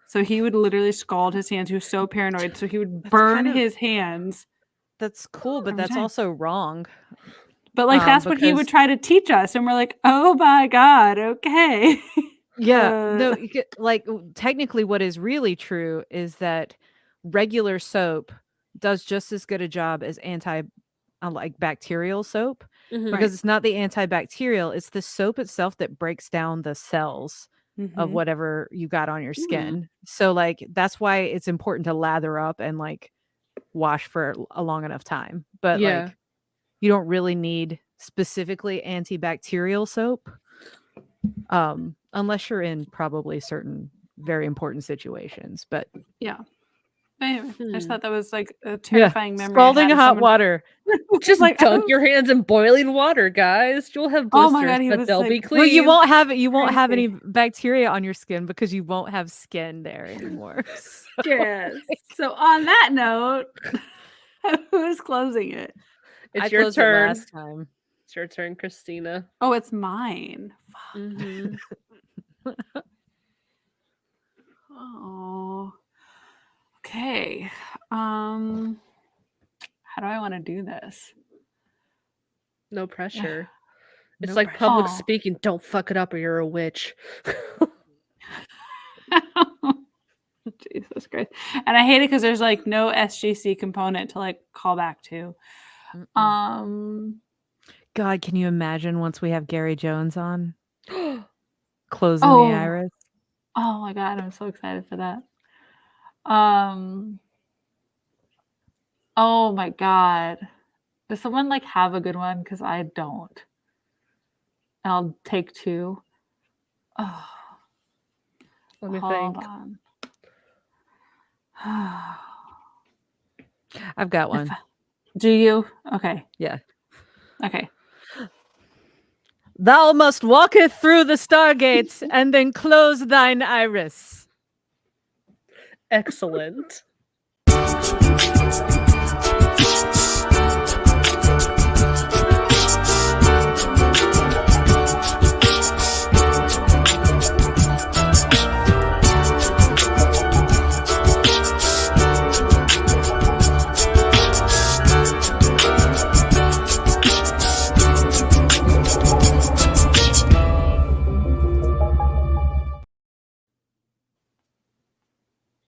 So he would literally scald his hands. He was so paranoid. So he would burn kind of- his hands. That's cool, but Every that's time. also wrong. But like that's what he would because- try to teach us. And we're like, oh my God, okay. Yeah, no, like technically what is really true is that regular soap does just as good a job as like bacterial soap mhm. because it's not the antibacterial, it's the soap itself that breaks down the cells of Mhm. whatever you got on your skin. So like that's why it's important to lather up and like wash for a long enough time. But Yeah. like you don't really need specifically antibacterial soap. Unless you're in probably certain very important situations. But Yeah. Anyway, I just Hmm. thought that was like a terrifying memory. I scalding had of hot someone- water. Just like, dunk oh. your hands in boiling water, guys. You'll have Oh blisters, my God, he but was they'll like, be clean. Well, you won't have any Crazy. bacteria on your skin because you won't have skin there anymore. So- Yes. So on that note, who's closing it? It's I your closed it turn. last time. It's your turn, Christina. Oh, it's mine. Mhm. Oh. Okay. How do I want to do this? No pressure. It's No like pressure. public Aw. speaking. Don't fuck it up or you're a witch. Jesus Christ. And I hate it because there's like no SGC component to like call back to. God, can you imagine once we have Gary Jones on closing Oh. the iris? Oh my God, I'm so excited for that. Oh my God. Does someone like have a good one? Because I don't. I'll take two. Oh, Let me hold think. on. I've got one. Do you? Okay. Yeah. Okay. Thou must walketh through the stargates and then close thine iris. Excellent.